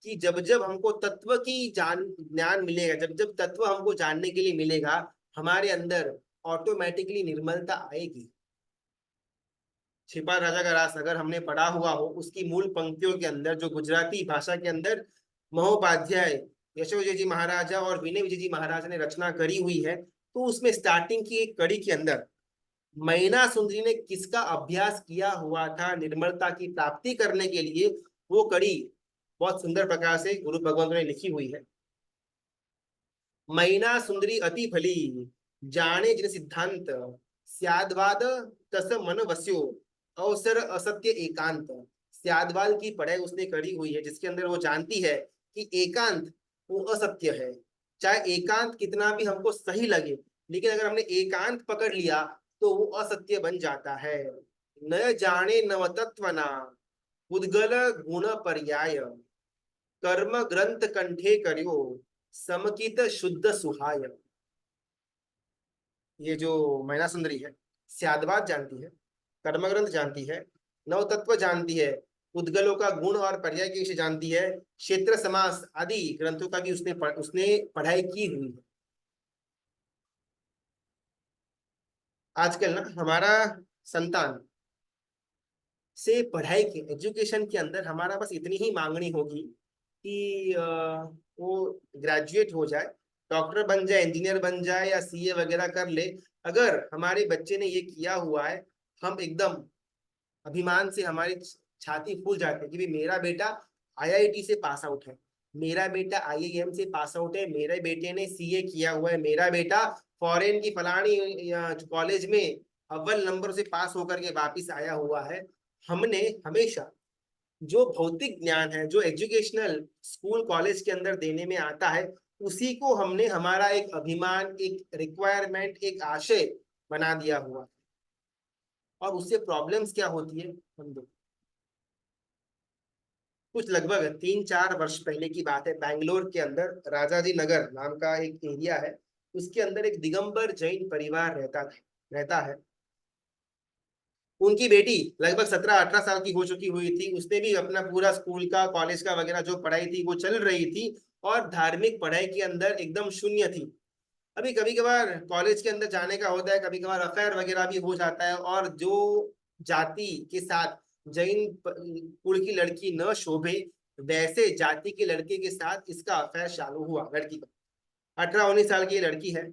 कि जब जब हमको तत्व की जान ज्ञान मिलेगा, जब जब तत्व हमको जानने के लिए मिलेगा, हमारे अंदर ऑटोमेटिकली निर्मलता आएगी। छिपा राजा का रास अगर हमने पढ़ा हुआ हो, उसकी मूल पंक्तियों के अंदर जो गुजराती भाषा के अंदर महोपाध्याय यशो विजय जी महाराजा और विनय विजय जी महाराजा ने रचना करी हुई है, तो उसमें स्टार्टिंग की एक कड़ी के अंदर मैना सुंदरी ने किसका अभ्यास किया हुआ था निर्मलता की प्राप्ति करने के लिए, वो कड़ी बहुत सुंदर प्रकार से गुरु भगवंत ने लिखी हुई है। मैना सुंदरी अति भली, जाने जिन सिद्धांत, स्यादवाद तस मन वस्यो, अवसर असत्य एकांत। स्यादवाल की पढ़ाई उसने करी हुई है जिसके अंदर वो जानती है कि एकांत वो असत्य है। चाहे एकांत कितना भी हमको सही लगे, लेकिन अगर हमने एकांत पकड़ लिया तो वो असत्य बन जाता है। न जाने नवतत्वना, उद्गल गुण पर्याय, कर्म ग्रंथ कंठे करियो, समकित शुद्ध सुहाय। ये जो मैना सुंदरी है, स्यादवाद जानती है, कर्म ग्रंथ जानती है, नव तत्व जानती है, उद्गलों का गुण और पर्याय के विषय जानती है, क्षेत्र समास आदि ग्रंथों का भी उसने पढ़ाई की हुई है। आजकल ना हमारा संतान से पढ़ाई के एजुकेशन के अंदर हमारा बस इतनी ही मांगनी होगी कि वो ग्रेजुएट हो जाए, डॉक्टर बन जाए, इंजीनियर बन जाए, या सीए वगैरह कर ले। अगर हमारे बच्चे ने ये किया हुआ है, हम एकदम अभिमान से हमारी छाती फूल जाती है कि भाई मेरा बेटा आईआईटी से पास आउट है, मेरा बेटा आईआईएम से पास आउट है, मेरे बेटे ने सीए किया हुआ है, मेरा बेटा फॉरेन की फलानी कॉलेज में अव्वल नंबर से पास होकर के वापिस आया हुआ है। हमने हमेशा जो भौतिक ज्ञान है, जो एजुकेशनल स्कूल कॉलेज के अंदर देने में आता है, उसी को हमने हमारा एक अभिमान, एक रिक्वायरमेंट, एक आशय बना दिया हुआ। और उससे प्रॉब्लम्स क्या होती है हम देखो। कुछ लगभग 3-4 वर्ष पहले की बात है। बैंगलोर के अंदर राजाजी नगर नाम का एक एरिया है, उसके अंदर एक दिगंबर जैन परिवार रहता है। उनकी बेटी लगभग 17-18 साल की हो चुकी हुई थी। उसने भी अपना पूरा स्कूल का, कॉलेज का वगैरह जो पढ़ाई थी वो चल रही थी, और धार्मिक पढ़ाई के अंदर एकदम शून्य थी। अभी कभी कभार कॉलेज के अंदर जाने का होता है, कभी कभार अफेयर वगैरह भी हो जाता है, और जो जाति के साथ जैन कुल की लड़की न शोभे, वैसे जाति के लड़के के साथ इसका अफेयर चालू हुआ लड़की का। 18-19 साल की लड़की है,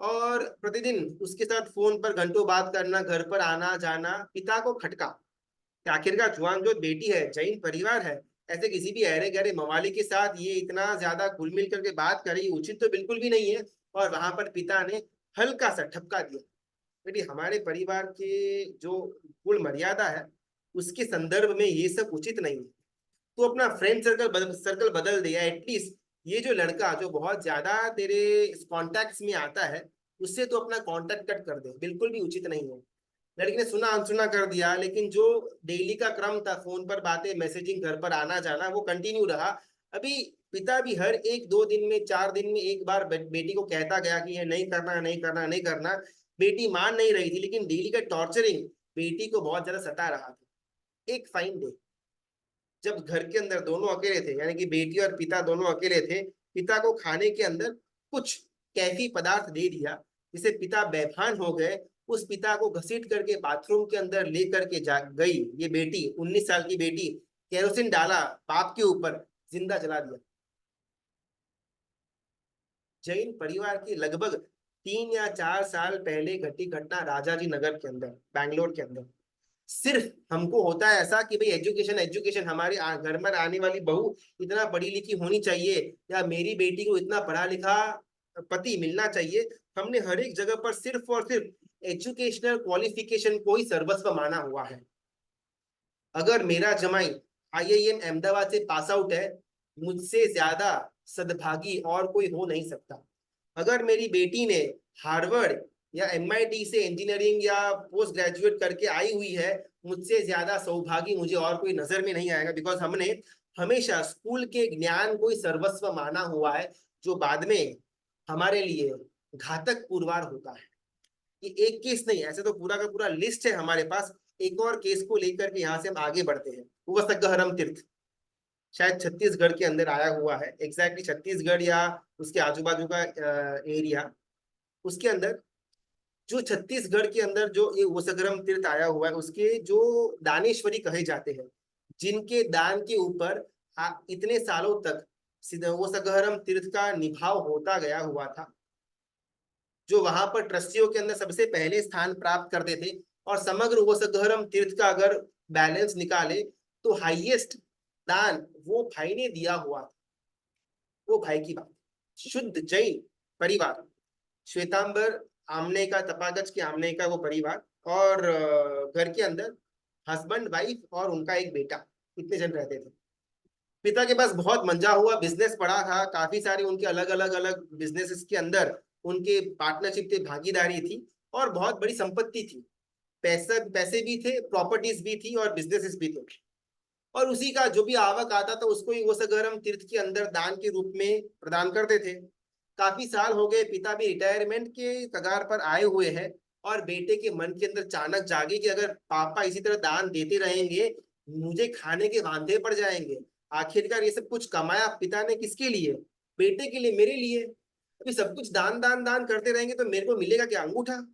और प्रतिदिन उसके साथ फोन पर घंटों बात करना, घर पर आना जाना। पिता को खटका कि आखिरकार जुआन जो बेटी है, जैन परिवार है, ऐसे किसी भी अरे गहरे मवाली के साथ ये इतना ज्यादा घुल मिल करके बात करी, उचित तो बिल्कुल भी नहीं है। और वहां पर पिता ने हल्का सा ठपका दिया, बेटी हमारे परिवार के जो कुल मर्यादा है उसके संदर्भ में ये सब उचित नहीं है। तो अपना फ्रेंड सर्कल बदल दिया एटलीस्ट। ये जो लड़का जो बहुत ज्यादा तेरे कॉन्टैक्ट्स में आता है, उससे तो अपना कांटेक्ट कट कर दे, बिल्कुल भी उचित नहीं है। लड़की ने सुना अनसुना कर दिया, लेकिन जो डेली का क्रम था, फोन पर बातें, मैसेजिंग, घर पर आना जाना, वो कंटिन्यू रहा। अभी पिता भी हर 1-2 दिन में, 4 दिन में एक बार बेटी को कहता गया कि ये नहीं करना, नहीं करना, नहीं करना। बेटी मान नहीं रही थी, लेकिन डेली का टॉर्चरिंग बेटी को बहुत ज्यादा सता रहा था। एक फाइन डे, जब घर के अंदर दोनों अकेले थे, यानी कि बेटी और पिता दोनों अकेले थे, पिता को खाने के अंदर कुछ कैफी पदार्थ दे दिया, जिसे पिता बेभान हो गए। उस पिता को घसीट करके बाथरूम के अंदर लेकर के जा गई ये बेटी, 19 साल की बेटी। केरोसिन डाला बाप के ऊपर, जिंदा जला दिया। जैन परिवार की लगभग 3 या 4 साल पहले घटी घटना, राजाजी नगर के अंदर, बैंगलोर के अंदर। सिर्फ हमको होता है ऐसा कि भाई एजुकेशन एजुकेशन, हमारे घर में आने वाली बहू इतना पढ़ी लिखी होनी चाहिए, या मेरी बेटी को इतना पढ़ा लिखा पति मिलना चाहिए। हमने हर एक जगह पर सिर्फ और सिर्फ एजुकेशनल क्वालिफिकेशन को ही सर्वस्व माना हुआ है। अगर मेरा जमाई IIM अहमदाबाद से पास आउट है, मुझसे ज्यादा सद्भागी और कोई हो नहीं सकता। अगर मेरी बेटी ने हार्वर्ड या MIT से इंजीनियरिंग या पोस्ट ग्रेजुएट करके आई हुई है, मुझसे ज्यादा सौभागी मुझे और कोई नजर में नहीं आएगा। बिकॉज हमने हमेशा स्कूल के ज्ञान को ही सर्वस्व माना हुआ है, जो बाद में हमारे लिए घातक पुरवार होता है। ये एक केस नहीं, ऐसे तो पूरा का पूरा लिस्ट है हमारे पास। एक और केस को लेकर के यहाँ से हम आगे बढ़ते हैं। उपसगहरम तीर्थ शायद छत्तीसगढ़ के अंदर आया हुआ है, एग्जैक्टली छत्तीसगढ़ या उसके आजू बाजू का एरिया। उसके अंदर जो छत्तीसगढ़ के अंदर जो ये उपसगरम तीर्थ आया हुआ है, उसके जो दानेश्वरी कहे जाते हैं, जिनके दान के ऊपर इतने सालों तक उपसगरम तीर्थ का निभाव होता गया हुआ था, जो वहां पर ट्रस्टियों के अंदर सबसे पहले स्थान प्राप्त करते थे। और समग्र उपसगरम तीर्थ का अगर बैलेंस निकाले तो हाईएस्ट दान वो भाई ने दिया हुआ था। वो भाई की बात, शुद्ध जैन परिवार, श्वेतांबर आमने का, तपागच के आमने का वो परिवार, और घर के अंदर हस्बैंड, वाइफ और उनका एक बेटा, इतने जन रहते थे। पिता के पास बहुत मंजा हुआ बिजनेस पड़ा था, काफी सारे उनके अलग अलग अलग बिजनेसेस के अंदर उनके पार्टनरशिप थे, भागीदारी थी, और बहुत बड़ी संपत्ति थी। पैसे भी थे, प्रॉपर्टीज भी थी, और बिजनेसेस भी थे। और उसी का जो भी आवक आता था उसको ही वो सगरम तीर्थ के अंदर दान के रूप में प्रदान करते थे। काफी साल हो गए, पिता भी रिटायरमेंट के कगार पर आए हुए हैं, और बेटे के मन के अंदर अचानक जागे कि अगर पापा इसी तरह दान देते रहेंगे, मुझे खाने के वांधे पड़ जाएंगे। आखिरकार ये सब कुछ कमाया पिता ने किसके लिए? बेटे के लिए, मेरे लिए। अभी सब कुछ दान दान दान करते रहेंगे तो मेरे को मिलेगा क्या? अंगूठा।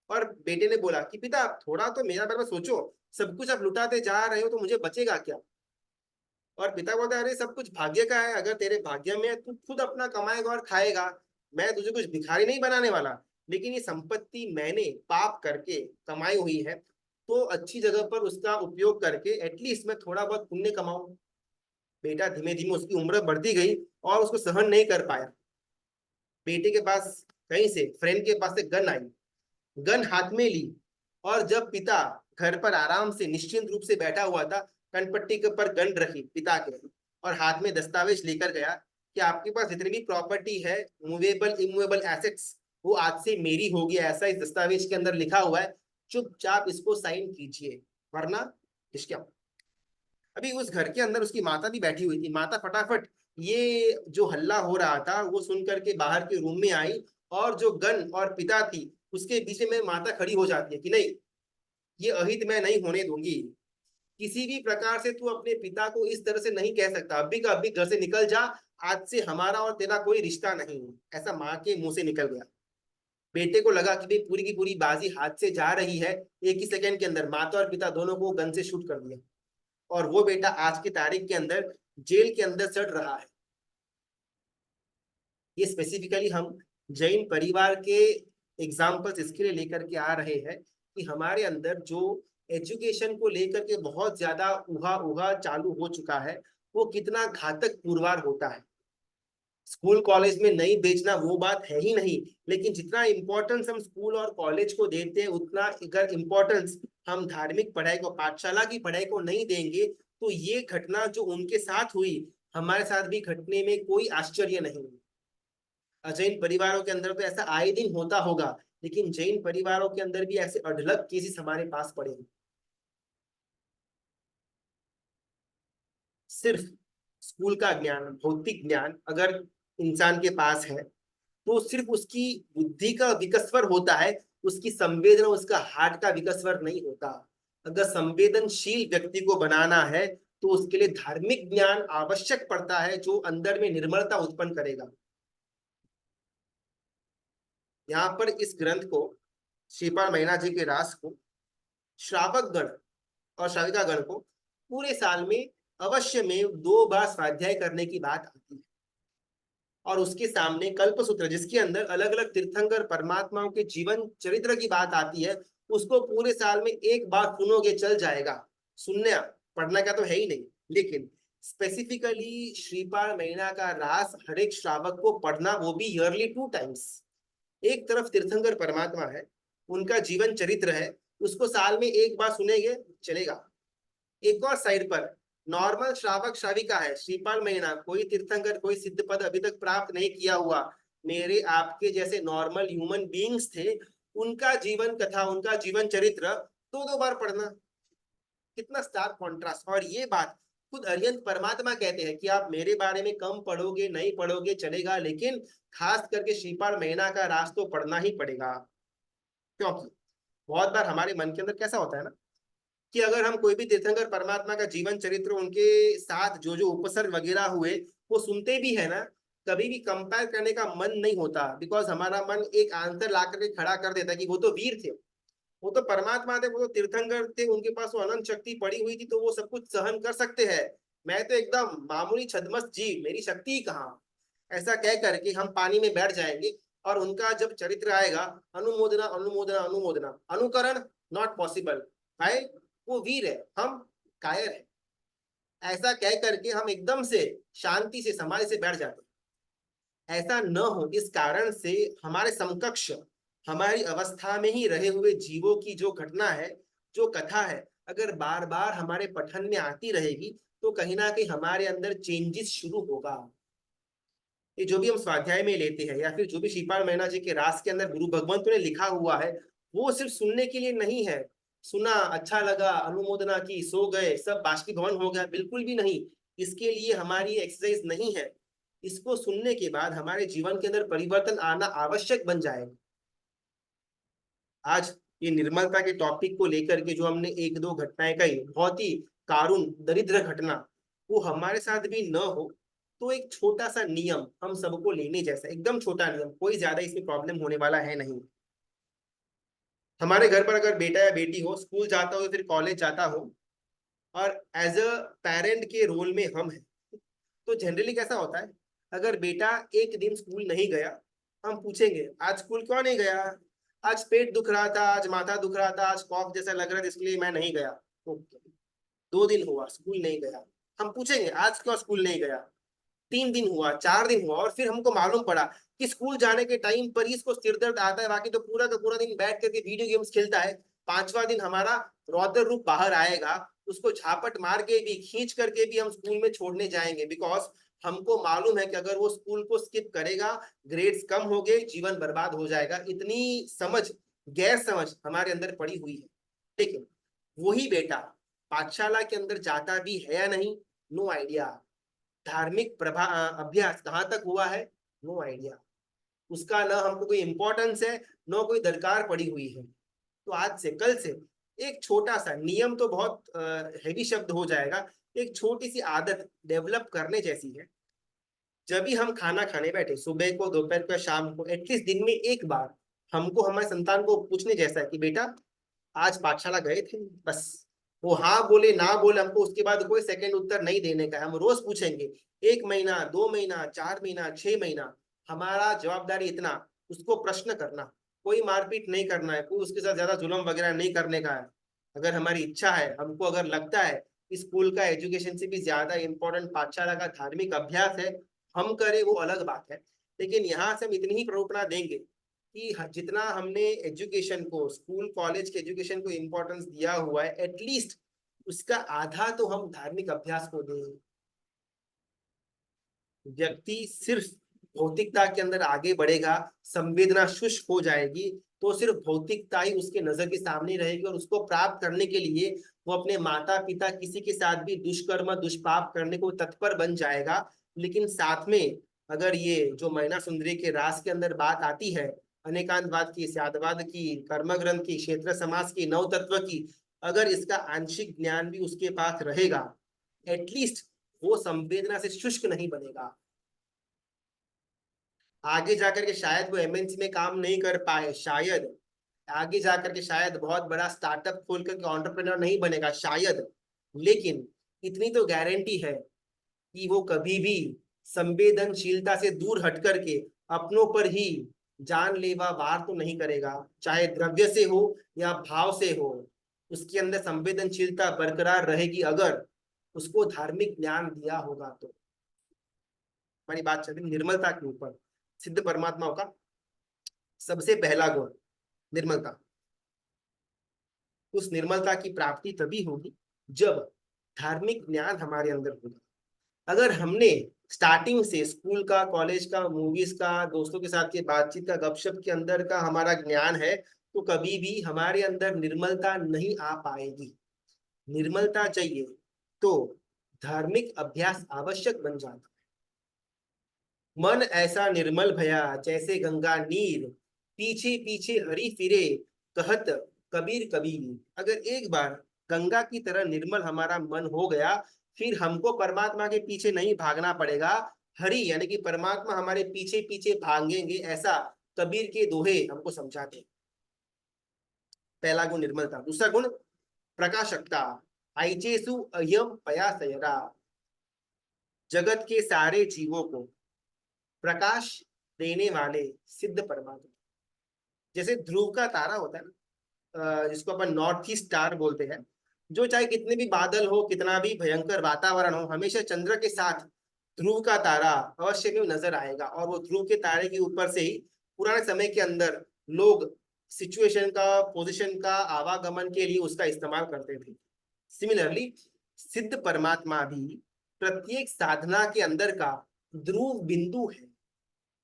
और बेटे ने बोला कि पिता थोड़ा तो मेरा बारे में सोचो, सब कुछ आप लुटाते जा रहे हो तो मुझे बचेगा क्या? और पिता बोलता है, अरे सब कुछ भाग्य का है, अगर तेरे भाग्य में है, तू खुद अपना कमाएगा और खाएगा। मैं तुझे कुछ भिखारी नहीं बनाने वाला, लेकिन ये संपत्ति मैंने पाप करके कमाई हुई है, तो अच्छी जगह पर उसका उपयोग करके एटलीस्ट मैं थोड़ा बहुत पुण्य कमाऊं। बेटा धीमे धीमे उसकी उम्र बढ़ती गई, और उसको सहन नहीं कर पाया। बेटे के पास कहीं से, फ्रेंड के पास से गन आई, गन हाथ में ली, और जब पिता घर पर आराम से निश्चिंत रूप से बैठा हुआ था, कनपट्टी के पर गन रखी पिता के, और हाथ में दस्तावेज लेकर गया कि आपके पास जितनी भी प्रॉपर्टी है, मूवेबल इमूवेबल एसेट्स, वो आज से मेरी होगी, ऐसा इस दस्तावेज के अंदर लिखा हुआ है। चुपचाप इसको साइन कीजिए, वरना अभी उस घर के अंदर उसकी माता भी बैठी हुई थी। माता फटाफट ये जो हल्ला हो रहा था वो सुन करके बाहर के रूम में आई, और जो गन और पिता थी उसके बीच में माता खड़ी हो जाती है कि नहीं, ये अहित मैं नहीं होने दूंगी। किसी भी प्रकार से तू अपने पिता को इस तरह से नहीं कह सकता, अभी का अभी घर से निकल जा, आज से हमारा और तेरा कोई रिश्ता नहीं है। ऐसा माँ के मुंह से निकल गया। बेटे को लगा कि भाई पूरी की पूरी बाजी हाथ से जा रही है। एक ही सेकंड के अंदर माता और पिता दोनों को गन से शूट कर दिया, और वो बेटा आज की तारीख के अंदर जेल के अंदर सड़ रहा है। ये स्पेसिफिकली हम जैन परिवार के एग्जाम्पल्स इसके लिए लेकर के आ रहे हैं कि हमारे अंदर जो एजुकेशन को लेकर के बहुत ज्यादा उहा उहा चालू हो चुका है, वो कितना घातक पुरवार होता है। स्कूल कॉलेज में नहीं बेचना वो बात है ही नहीं, लेकिन जितना इम्पोर्टेंस हम स्कूल और कॉलेज को देते हैं, उतना अगर इम्पोर्टेंस हम धार्मिक पढ़ाई को, पाठशाला की पढ़ाई को नहीं देंगे, तो ये घटना जो उनके साथ हुई हमारे साथ भी घटने में कोई आश्चर्य नहीं। जैन परिवारों के अंदर तो ऐसा आए दिन होता होगा, लेकिन जैन परिवारों के अंदर भी ऐसे अढलक केसेस हमारे पास पड़े हैं। सिर्फ स्कूल का ज्ञान, भौतिक ज्ञान अगर इंसान के पास है, तो सिर्फ उसकी बुद्धि का विकस्वर होता है, उसकी संवेदना, उसका हार्ट का विकस्वर नहीं होता। अगर संवेदनशील व्यक्ति को बनाना है तो उसके लिए धार्मिक ज्ञान आवश्यक पड़ता है, जो अंदर में निर्मलता उत्पन्न करेगा। यहाँ पर इस ग्रंथ को, श्रीपाल महीना जी के रास को, श्रावक गण और श्राविका गण को पूरे साल में अवश्य में 2 बार स्वाध्याय करने की बात आती है। और उसके सामने कल्पसूत्र, जिसके अंदर अलग अलग तीर्थंकर परमात्माओं के जीवन चरित्र की बात आती है, उसको पूरे साल में 1 बार सुनोगे चल जाएगा। सुनना पढ़ना का तो है ही नहीं, लेकिन स्पेसिफिकली श्रीपाल महीना का रास हर एक श्रावक को पढ़ना, वो भी ईयरली 2 टाइम्स। एक तरफ तीर्थंकर परमात्मा है, उनका जीवन चरित्र है, उसको साल में 1 बार सुनेंगे चलेगा। एक और साइड पर नॉर्मल श्रावक श्राविका है, श्रीपाल महीना, कोई तीर्थंकर, कोई सिद्ध पद अभी तक प्राप्त नहीं किया हुआ, मेरे आपके जैसे नॉर्मल ह्यूमन बीइंग्स थे, उनका जीवन कथा, उनका जीवन चरित्र 2-2 बार पढ़ना, कितना स्टार कॉन्ट्रास्ट। और ये बात खुद अरिहंत परमात्मा कहते हैं कि आप मेरे बारे में कम पढ़ोगे, नहीं पढ़ोगे चलेगा, लेकिन खास करके श्रीपाल महीना का रास तो पढ़ना ही पड़ेगा। क्योंकि बहुत बार हमारे मन के अंदर कैसा होता है ना, कि अगर हम कोई भी तीर्थंकर परमात्मा का जीवन चरित्र, उनके साथ जो जो उपसर्ग वगैरह हुए, वो सुनते भी है ना, कभी भी कंपेयर करने का मन नहीं होता, बिकॉज हमारा मन एक आंसर ला करके खड़ा कर देता है कि वो तो वीर थे, वो तो परमात्मा थे, वो तो तीर्थंकर थे, उनके पास वो अनंत शक्ति पड़ी हुई थी, तो वो सब कुछ सहन कर सकते हैं। मैं तो एकदम मामूली छदमस्त जीव, मेरी शक्ति कहाँ। ऐसा कह करके हम पानी में बैठ जाएंगे, और उनका जब चरित्र आएगा, अनुमोदना अनुमोदना अनुमोदना, अनुकरण नॉट पॉसिबल। भाई वो वीर है, हम कायर है। ऐसा कह करके हम एकदम से शांति से समाधि से बैठ जाते हैं। ऐसा न हो, इस कारण से हमारे समकक्ष, हमारी अवस्था में ही रहे हुए जीवों की जो घटना है, जो कथा है, अगर बार बार हमारे पठन में आती रहेगी, तो कहीं ना कहीं हमारे अंदर चेंजेस शुरू होगा। ये जो भी हम स्वाध्याय में लेते हैं, या फिर जो भी श्रीपाल महीना जी के रास के अंदर गुरु भगवंतों ने लिखा हुआ है, वो सिर्फ सुनने के लिए नहीं है। सुना, अच्छा लगा, अनुमोदना की, सो गए, सब बाष्पीभवन हो गया, बिल्कुल भी नहीं। इसके लिए हमारी एक्सरसाइज नहीं है। इसको सुनने के बाद हमारे जीवन के अंदर परिवर्तन आना आवश्यक बन जाएगा। आज ये निर्मलता के टॉपिक को लेकर के जो हमने 1-2 घटनाएं कही, बहुत ही कारुण दरिद्र घटना, वो हमारे साथ भी न हो, तो एक छोटा सा नियम हम सबको लेने जैसा, एकदम छोटा नियम, कोई ज्यादा इसमें प्रॉब्लम होने वाला है नहीं। हमारे घर पर अगर बेटा या बेटी हो, स्कूल जाता हो या फिर कॉलेज जाता हो, और एज अ पेरेंट के रोल में हम हैं, तो जनरली कैसा होता है, अगर बेटा एक दिन स्कूल नहीं गया, हम पूछेंगे आज स्कूल क्यों नहीं गया। आज पेट दुख रहा था, आज माथा दुख रहा था, आज कॉफ जैसा लग रहा था, इसलिए मैं नहीं गया। ओके, 2 दिन हुआ स्कूल नहीं गया, हम पूछेंगे आज क्यों स्कूल नहीं गया। 3 दिन हुआ, 4 दिन हुआ, और फिर हमको मालूम पड़ा कि स्कूल जाने के टाइम पर ही इसको सिर दर्द आता है, बाकी तो पूरा का पूरा दिन बैठ करके वीडियो गेम्स खेलता है। 5वां दिन हमारा रौद्र रूप बाहर आएगा, उसको झापट मार के भी, खींच करके भी हम स्कूल में छोड़ने जाएंगे, बिकॉज हमको मालूम है कि अगर वो स्कूल को स्किप करेगा, ग्रेड्स कम हो गए, जीवन बर्बाद हो जाएगा। इतनी समझ, गैर समझ हमारे अंदर पड़ी हुई है। लेकिन वही बेटा पाठशाला के अंदर जाता भी है या नहीं, नो आइडिया। धार्मिक अभ्यास कहाँ तक हुआ है, नो आइडिया। उसका ना हमको कोई इंपॉर्टेंस है, न कोई दरकार पड़ी हुई है। तो आज से, कल से एक छोटा सा नियम, तो बहुत हैवी शब्द हो जाएगा, एक छोटी सी आदत डेवलप करने जैसी है। जब भी हम खाना खाने बैठे, सुबह को, दोपहर को, शाम को, एटलीस्ट दिन में एक बार हमको हमारे संतान को पूछने जैसा है कि बेटा आज पाठशाला गए थे, बस। वो हाँ बोले ना बोले, हमको उसके बाद कोई सेकंड उत्तर नहीं देने का है। हम रोज पूछेंगे, 1 महीना, 2 महीना, 4 महीना, 6 महीना। हमारा जवाबदारी इतना, उसको प्रश्न करना, कोई मारपीट नहीं करना है, कोई उसके साथ ज्यादा जुल्म वगैरह नहीं करने का है। अगर हमारी इच्छा है, हमको अगर लगता है स्कूल का एजुकेशन से भी ज्यादा इंपॉर्टेंट पाठशाला का धार्मिक अभ्यास है, हम करें, वो अलग बात है। लेकिन यहाँ से हम इतनी ही प्रेरणा देंगे कि जितना हमने एजुकेशन को, स्कूल कॉलेज के एजुकेशन को इम्पोर्टेंस दिया हुआ है, एटलीस्ट उसका आधा तो हम धार्मिक अभ्यास को दें। व्यक्ति सिर्फ भौतिकता के अंदर आगे बढ़ेगा, संवेदना शुष्क हो जाएगी, तो सिर्फ भौतिकता ही उसके नजर के सामने रहेगी, और उसको प्राप्त करने के लिए वो अपने माता पिता, किसी के साथ भी दुष्कर्म दुष्पाप करने को तत्पर बन जाएगा। लेकिन साथ में अगर ये जो मैना सुंदरी के रास के अंदर बात आती है, अनेकांतवाद की, स्यादवाद की, कर्म ग्रंथ की, क्षेत्र समाज की, नव तत्व की, अगर इसका आंशिक ज्ञान भी उसके पास रहेगा, एटलीस्ट वो संवेदना से शुष्क नहीं बनेगा। आगे जाकर के शायद वो एमएनसी में काम नहीं कर पाए, शायद आगे जाकर के शायद बहुत बड़ा स्टार्टअप खोल करके एंटरप्रेन्योर नहीं बनेगा, शायद। लेकिन इतनी तो गारंटी है कि वो कभी भी संवेदनशीलता से दूर हट करके अपनों पर ही जानलेवा वार तो नहीं करेगा, चाहे द्रव्य से हो या भाव से हो। उसके अंदर संवेदनशीलता बरकरार रहेगी, अगर उसको धार्मिक ज्ञान दिया होगा तो। हमारी बात चल रही निर्मलता के ऊपर। सिद्ध परमात्माओं का सबसे पहला गुण निर्मलता। उस निर्मलता की प्राप्ति तभी होगी जब धार्मिक ज्ञान हमारे अंदर होगा। अगर हमने स्टार्टिंग से स्कूल का, कॉलेज का, मूवीज का, दोस्तों के साथ के बातचीत का, गपशप के अंदर का हमारा ज्ञान है, तो कभी भी हमारे अंदर निर्मलता नहीं आ पाएगी। निर्मलता चाहिए तो धार्मिक अभ्यास आवश्यक बन जाता। मन ऐसा निर्मल भया जैसे गंगा नीर, पीछे पीछे हरि फिरे, कहत कबीर कबीर। अगर एक बार गंगा की तरह निर्मल हमारा मन हो गया, फिर हमको परमात्मा के पीछे नहीं भागना पड़ेगा, हरि यानी कि परमात्मा हमारे पीछे पीछे भागेंगे, ऐसा कबीर के दोहे हमको समझाते। पहला गुण निर्मलता। दूसरा गुण प्रकाशकता। आइचेसु अयम पयासयरा। जगत के सारे जीवों को प्रकाश देने वाले सिद्ध परमात्मा। जैसे ध्रुव का तारा होता है ना, जिसको अपन नॉर्थ ईस्ट स्टार बोलते हैं, जो चाहे कितने भी बादल हो, कितना भी भयंकर वातावरण हो, हमेशा चंद्र के साथ ध्रुव का तारा अवश्य में नजर आएगा। और वो ध्रुव के तारे के ऊपर से ही पुराने समय के अंदर लोग सिचुएशन का, पोजीशन का, आवागमन के लिए उसका इस्तेमाल करते थे। सिमिलरली सिद्ध परमात्मा भी प्रत्येक साधना के अंदर का ध्रुव बिंदु है।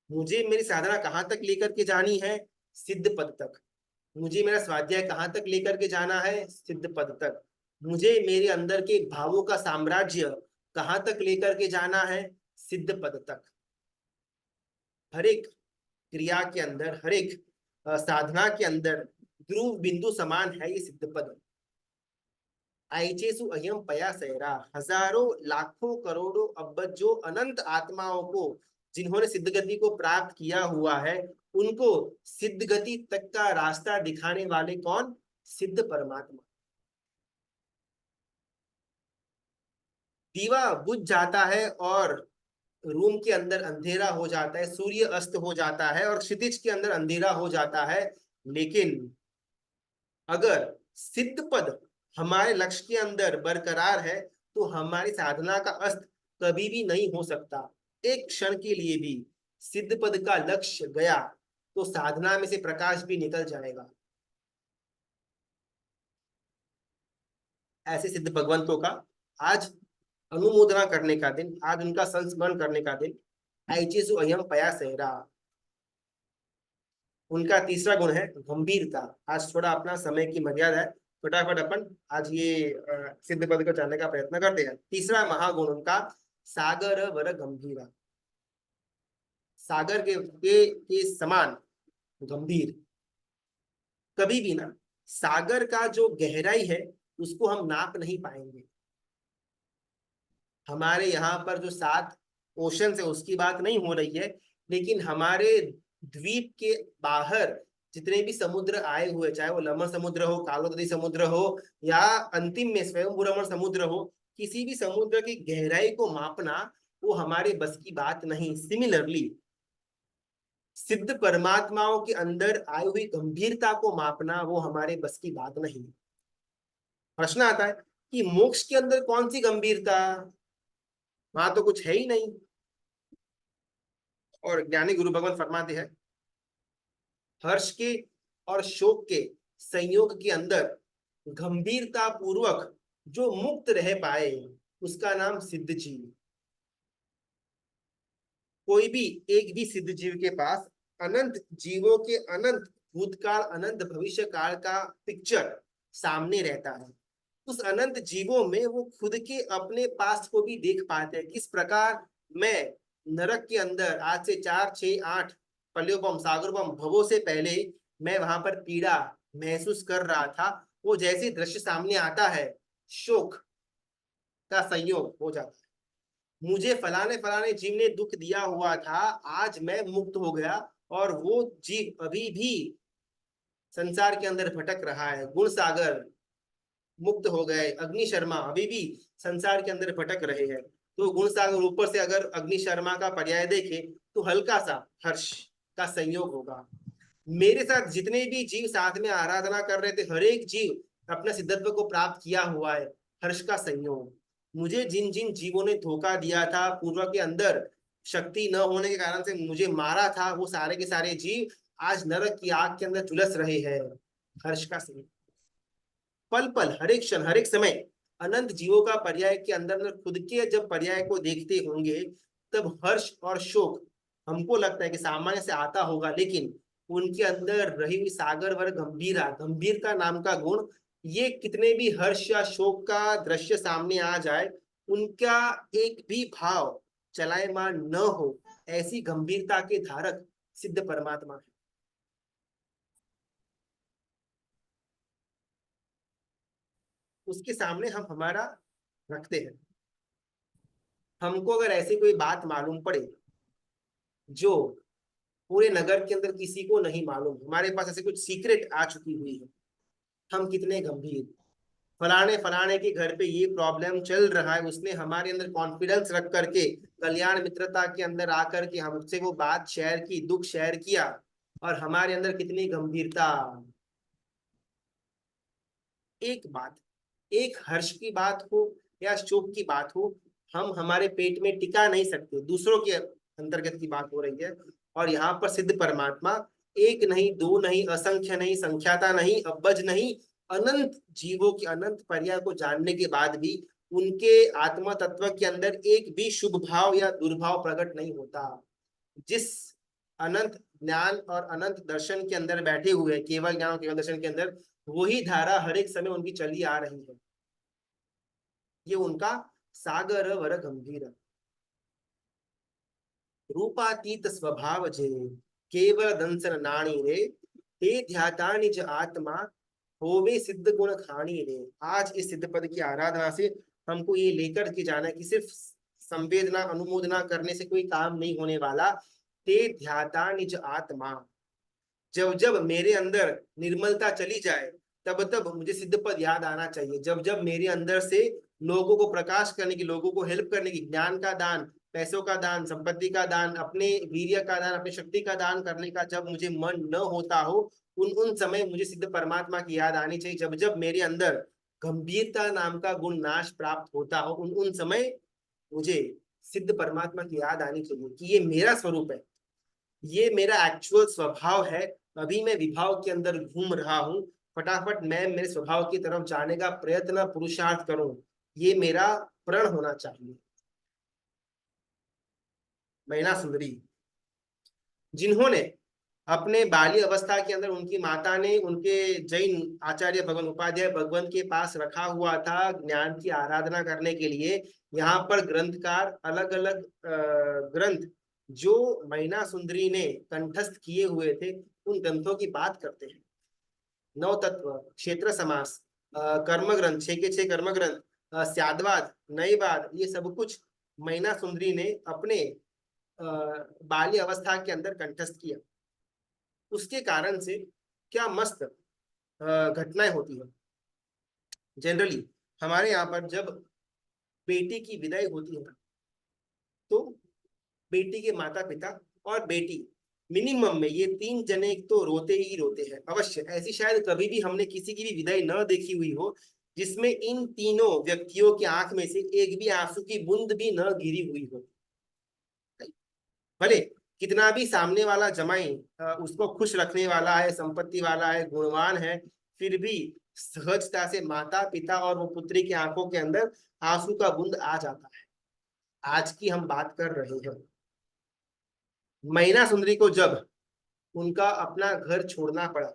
मुझे मेरी साधना कहाँ तक लेकर के जानी है, सिद्ध पद तक। मुझे मेरा स्वाध्याय कहाँ तक लेकर के जाना है, सिद्ध पद तक। मुझे मेरे अंदर के भावों का साम्राज्य कहाँ तक लेकर के जाना है, सिद्ध पद तक। हर एक क्रिया के अंदर, हर एक साधना के अंदर ध्रुव बिंदु समान है ये सिद्ध पद। आइचेसु अयम पयासैरा। हजारों, लाखों, करोड़ों, अब्बजों, अनंत आत्माओं को जिन्होंने सिद्ध गति को प्राप्त किया हुआ है, उनको सिद्ध गति तक का रास्ता दिखाने वाले कौन, सिद्ध परमात्मा। दीवा बुझ जाता है और रूम के अंदर अंधेरा हो जाता है, सूर्य अस्त हो जाता है और क्षितिज के अंदर अंधेरा हो जाता है, लेकिन अगर सिद्ध पद हमारे लक्ष्य के अंदर बरकरार है, तो हमारी साधना का अस्त कभी भी नहीं हो सकता। एक क्षण के लिए भी सिद्ध पद का लक्ष्य गया तो साधना में से प्रकाश भी निकल जाएगा। ऐसे सिद्ध भगवंतों का आज अनुमोदना करने का दिन, आज उनका संस्मरण करने का दिन। आइचेसु अयम पयासैरा। उनका तीसरा गुण है गंभीरता। आज थोड़ा अपना समय की मर्यादा है, फटाफट अपन आज ये सिद्ध पद को जानने का प्रयत्न करते हैं। तीसरा महागुण उनका सागर वर गंभीरा, सागर के समान गंभीर। कभी भी ना सागर का जो गहराई है उसको हम नाप नहीं पाएंगे। हमारे यहाँ पर जो 7 ओशन है उसकी बात नहीं हो रही है, लेकिन हमारे द्वीप के बाहर जितने भी समुद्र आए हुए, चाहे वो लमण समुद्र हो, कालोदरी समुद्र हो, या अंतिम में स्वयंभू समुद्र हो, किसी भी समुद्र की गहराई को मापना वो हमारे बस की बात नहीं। सिमिलरली सिद्ध परमात्माओं के अंदर आई हुई गंभीरता को मापना वो हमारे बस की बात नहीं। प्रश्न आता है कि मोक्ष के अंदर कौन सी गंभीरता, वहां तो कुछ है ही नहीं। और ज्ञानी गुरु भगवान फरमाते हैं हर्ष के और शोक के संयोग के अंदर गंभीरता पूर्वक जो मुक्त रह पाए उसका नाम सिद्ध जीव। कोई भी एक भी सिद्ध जीव के पास अनंत जीवों के अनंत भूतकाल अनंत भविष्य काल का पिक्चर सामने रहता है। उस अनंत जीवों में वो खुद के अपने पास को भी देख पाते हैं। किस प्रकार मैं नरक के अंदर आज से 4, 6, 8 पल्योपम सागरोपम भवों से पहले मैं वहां पर पीड़ा महसूस कर रहा था, वो जैसे दृश्य सामने आता है शोक का संयोग हो जाता है। मुझे फलाने फलाने जीव ने दुख दिया हुआ था, आज मैं मुक्त हो गया और वो जीव अभी भी संसार के अंदर भटक रहा है। गुण सागर मुक्त हो गए, अग्नि शर्मा अभी भी संसार के अंदर भटक रहे हैं। तो गुण सागर ऊपर से अगर अग्नि शर्मा का पर्याय देखे तो हल्का सा हर्ष का संयोग होगा। मेरे साथ जितने भी जीव साथ में आराधना कर रहे थे, हर एक जीव अपने सिद्धत्व को प्राप्त किया हुआ है। हर्ष का संयोग। मुझे जिन जिन जीवों ने धोखा दिया था, पूर्व के अंदर शक्ति न होने के कारण से मुझे मारा था, वो सारे के सारे जीव आज नरक की आग के अंदर झुलस रहे हैं। हर्ष का संयोग। पल पल हर एक क्षण हर एक समय अनंत जीवों का पर्याय के अंदर खुद के जब पर्याय को देखते होंगे तब हर्ष और शोक हमको लगता है कि सामान्य से आता होगा, लेकिन उनके अंदर रही हुई सागर वर गंभीरा, गंभीरता नाम का गुण, ये कितने भी हर्ष या शोक का दृश्य सामने आ जाए उनका एक भी भाव चलायमान न हो, ऐसी गंभीरता के धारक सिद्ध परमात्मा है। उसके सामने हम हमारा रखते हैं। हमको अगर ऐसी कोई बात मालूम पड़े जो पूरे नगर के अंदर किसी को नहीं मालूम, हमारे पास ऐसे कुछ सीक्रेट आ चुकी हुई है, हम कितने गंभीर, फलाने फलाने के घर पे ये प्रॉब्लम चल रहा है, उसने हमारे अंदर कॉन्फिडेंस रख करके कल्याण मित्रता के अंदर आकर के हमसे वो बात शेयर की, दुख शेयर किया, और हमारे अंदर कितनी गंभीरता। एक बात, एक हर्ष की बात हो या शोक की बात हो, हम हमारे पेट में टिका नहीं सकते। दूसरों के अंतर्गत की बात हो रही है, और यहाँ पर सिद्ध परमात्मा एक नहीं, दो नहीं, असंख्य नहीं, संख्याता नहीं, अब्बज नहीं, अनंत जीवों के अनंत पर्याय को जानने के बाद भी उनके आत्मा तत्व के अंदर एक भी शुभ भाव या दुर्भाव प्रकट नहीं होता। जिस अनंत ज्ञान और अनंत दर्शन के अंदर बैठे हुए, केवल ज्ञान और केवल दर्शन के अंदर, वही धारा हर एक समय उनकी चली आ रही है। ये उनका सागर वर गंभीर, रूपातीत स्वभाव जे केवल दंसन नाणी रे, ते ध्याता निज आत्मा होवे सिद्ध गुण खानी रे। आज इस सिद्ध पद की आराधना से हमको ये लेकर के जाना है कि सिर्फ संवेदना अनुमोदना करने से कोई काम नहीं होने वाला। ते ध्याता निज आत्मा, जब जब मेरे अंदर निर्मलता चली जाए तब तब मुझे सिद्ध पद याद आना चाहिए। जब जब मेरे अंदर से लोगों को प्रकाश करने की, लोगों को हेल्प करने की, ज्ञान का दान, पैसों का दान, संपत्ति का दान, अपने वीर्य का दान, अपनी शक्ति का दान करने का जब मुझे मन न होता हो, उन उन समय मुझे सिद्ध परमात्मा की याद आनी चाहिए। जब जब मेरे अंदर गंभीरता नाम का गुण नाश प्राप्त होता हो, उन उन समय मुझे सिद्ध परमात्मा की याद आनी चाहिए कि ये मेरा स्वरूप है, ये मेरा एक्चुअल स्वभाव है। अभी मैं विभाव के अंदर घूम रहा हूँ, फटाफट मैं मेरे स्वभाव की तरफ जाने का प्रयत्न पुरुषार्थ करूं, ये मेरा प्रण होना चाहिए। मैना सुंदरी जिन्होंने अपने बाल्य अवस्था के अंदर उनकी माता ने उनके जैन आचार्य भगवान उपाध्याय भगवान के पास रखा हुआ था ज्ञान की आराधना करने के लिए। यहाँ पर ग्रंथकार अलग अलग ग्रंथ जो मैना सुंदरी ने कंठस्थ किए हुए थे उन ग्रंथों की बात करते हैं। नौ तत्व, क्षेत्र समास, कर्म ग्रंथ, 6 के 6 कर्म ग्रंथ, स्यादवाद, नयवाद, ये सब कुछ मैना सुंदरी ने अपने बाल्य अवस्था के अंदर कंठस्थ किया। उसके कारण से क्या मस्त घटनाएं होती है। जनरली हमारे यहाँ पर जब बेटी की विदाई होती है तो बेटी के माता पिता और बेटी मिनिमम में ये 3 जने तो रोते ही रोते हैं अवश्य। ऐसी शायद कभी भी हमने किसी की भी विदाई न देखी हुई हो जिसमें इन तीनों व्यक्तियों की आंख में से एक भी आंसू की बूंद भी न गिरी हुई हो। भले कितना भी सामने वाला जमाई उसको खुश रखने वाला है, संपत्ति वाला है, गुणवान है, फिर भी सहजता से माता पिता और वो पुत्री की आंखों के अंदर आंसू का बूंद आ जाता है। आज की हम बात कर रहे हैं मैना सुंदरी को जब उनका अपना घर छोड़ना पड़ा,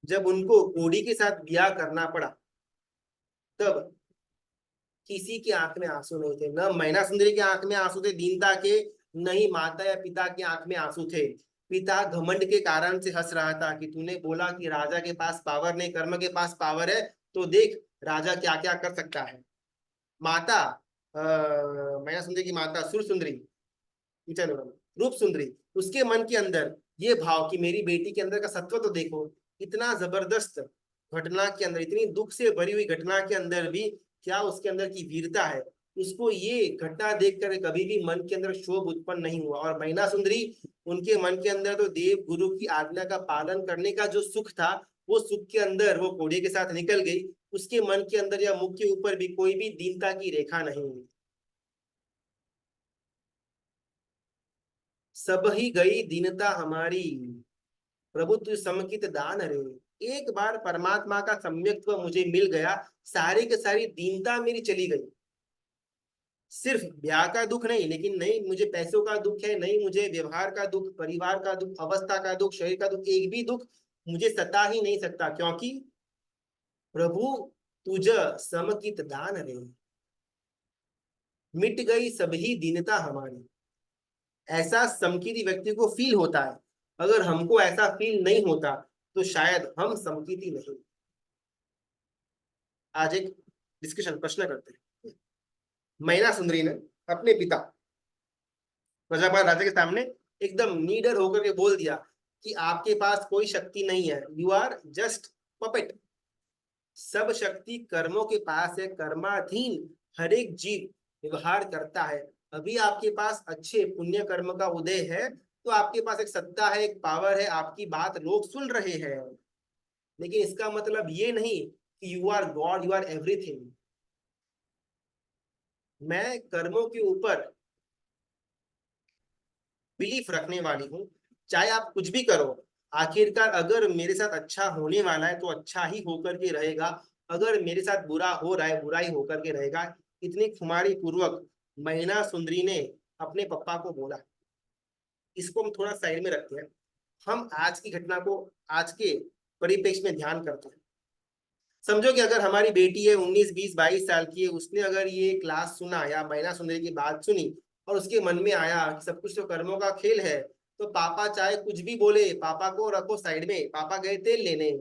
जब उनको कोड़ी के साथ ब्याह करना पड़ा, तब किसी की आंख में आंसू नहीं थे। न मैना सुंदरी की आंख में आंसू थे दीनता के, न ही माता या पिता की आंख में आंसू थे। पिता घमंड के कारण से हंस रहा था कि तूने बोला कि राजा के पास पावर नहीं, कर्म के पास पावर है, तो देख राजा क्या क्या कर सकता है। माता मैना सुंदरी की माता सुर सुंदरी, रूप सुंदरी, उसके मन के अंदर ये भाव कि मेरी बेटी के अंदर का सत्व तो देखो। इतना जबरदस्त घटना के अंदर, इतनी दुख से भरी हुई घटना के अंदर भी क्या उसके अंदर की वीरता है। उसको ये घटना देखकर कभी भी मन के अंदर क्षोभ उत्पन्न नहीं हुआ। और मैना सुंदरी, उनके मन के अंदर तो देव गुरु की आज्ञा का पालन करने का जो सुख था, वो सुख के अंदर वो घोड़े के साथ निकल गई। उसके मन के अंदर या मुख के ऊपर भी कोई भी दीनता की रेखा नहीं हुई। सब ही गई दीनता हमारी, प्रभु तु समकित दान रे। एक बार परमात्मा का सम्यक्त्व मुझे मिल गया, सारी की सारी दीनता मेरी चली गई। सिर्फ ब्याह का दुख नहीं, लेकिन नहीं मुझे पैसों का दुख है, नहीं मुझे व्यवहार का दुख, परिवार का दुख, अवस्था का दुख, शरीर का दुख, एक भी दुख मुझे सता ही नहीं सकता, क्योंकि प्रभु तुझ समकित दान रे। मिट गई सभी दीनता हमारी। ऐसा समकित व्यक्ति को फील होता है। अगर हमको ऐसा फील नहीं होता तो शायद हम समकित नहीं। आज एक डिस्कशन, प्रश्न करते हैं। मैना सुंदरी ने अपने पिता प्रजापाल राजा के सामने एकदम नीडर होकर के बोल दिया कि आपके पास कोई शक्ति नहीं है, यू आर जस्ट पपेट। सब शक्ति कर्मों के पास है, कर्माधीन हर एक जीव व्यवहार करता है। अभी आपके पास अच्छे पुण्य कर्म का उदय है तो आपके पास एक सत्ता है, एक पावर है, आपकी बात लोग सुन रहे हैं। लेकिन इसका मतलब ये नहीं कि you are God, you are everything. मैं कर्मों के ऊपर बिलीफ रखने वाली हूँ, चाहे आप कुछ भी करो, आखिरकार अगर मेरे साथ अच्छा होने वाला है तो अच्छा ही होकर के रहेगा, अगर मेरे साथ बुरा हो रहा है बुरा ही होकर के रहेगा। इतनी खुमारी पूर्वक मैना सुंदरी ने अपने पप्पा को बोला। इसको हम थोड़ा साइड में रखते हैं, हम आज की घटना को आज के परिप्रेक्ष्य में ध्यान करते हैं। समझो कि अगर हमारी बेटी है 19, 20, 22 साल की है, उसने अगर ये क्लास सुना या मैना सुंदरी की बात सुनी और उसके मन में आया कि सब कुछ तो कर्मों का खेल है, तो पापा चाहे कुछ भी बोले, पापा को रखो साइड में, पापा गए तेल लेने,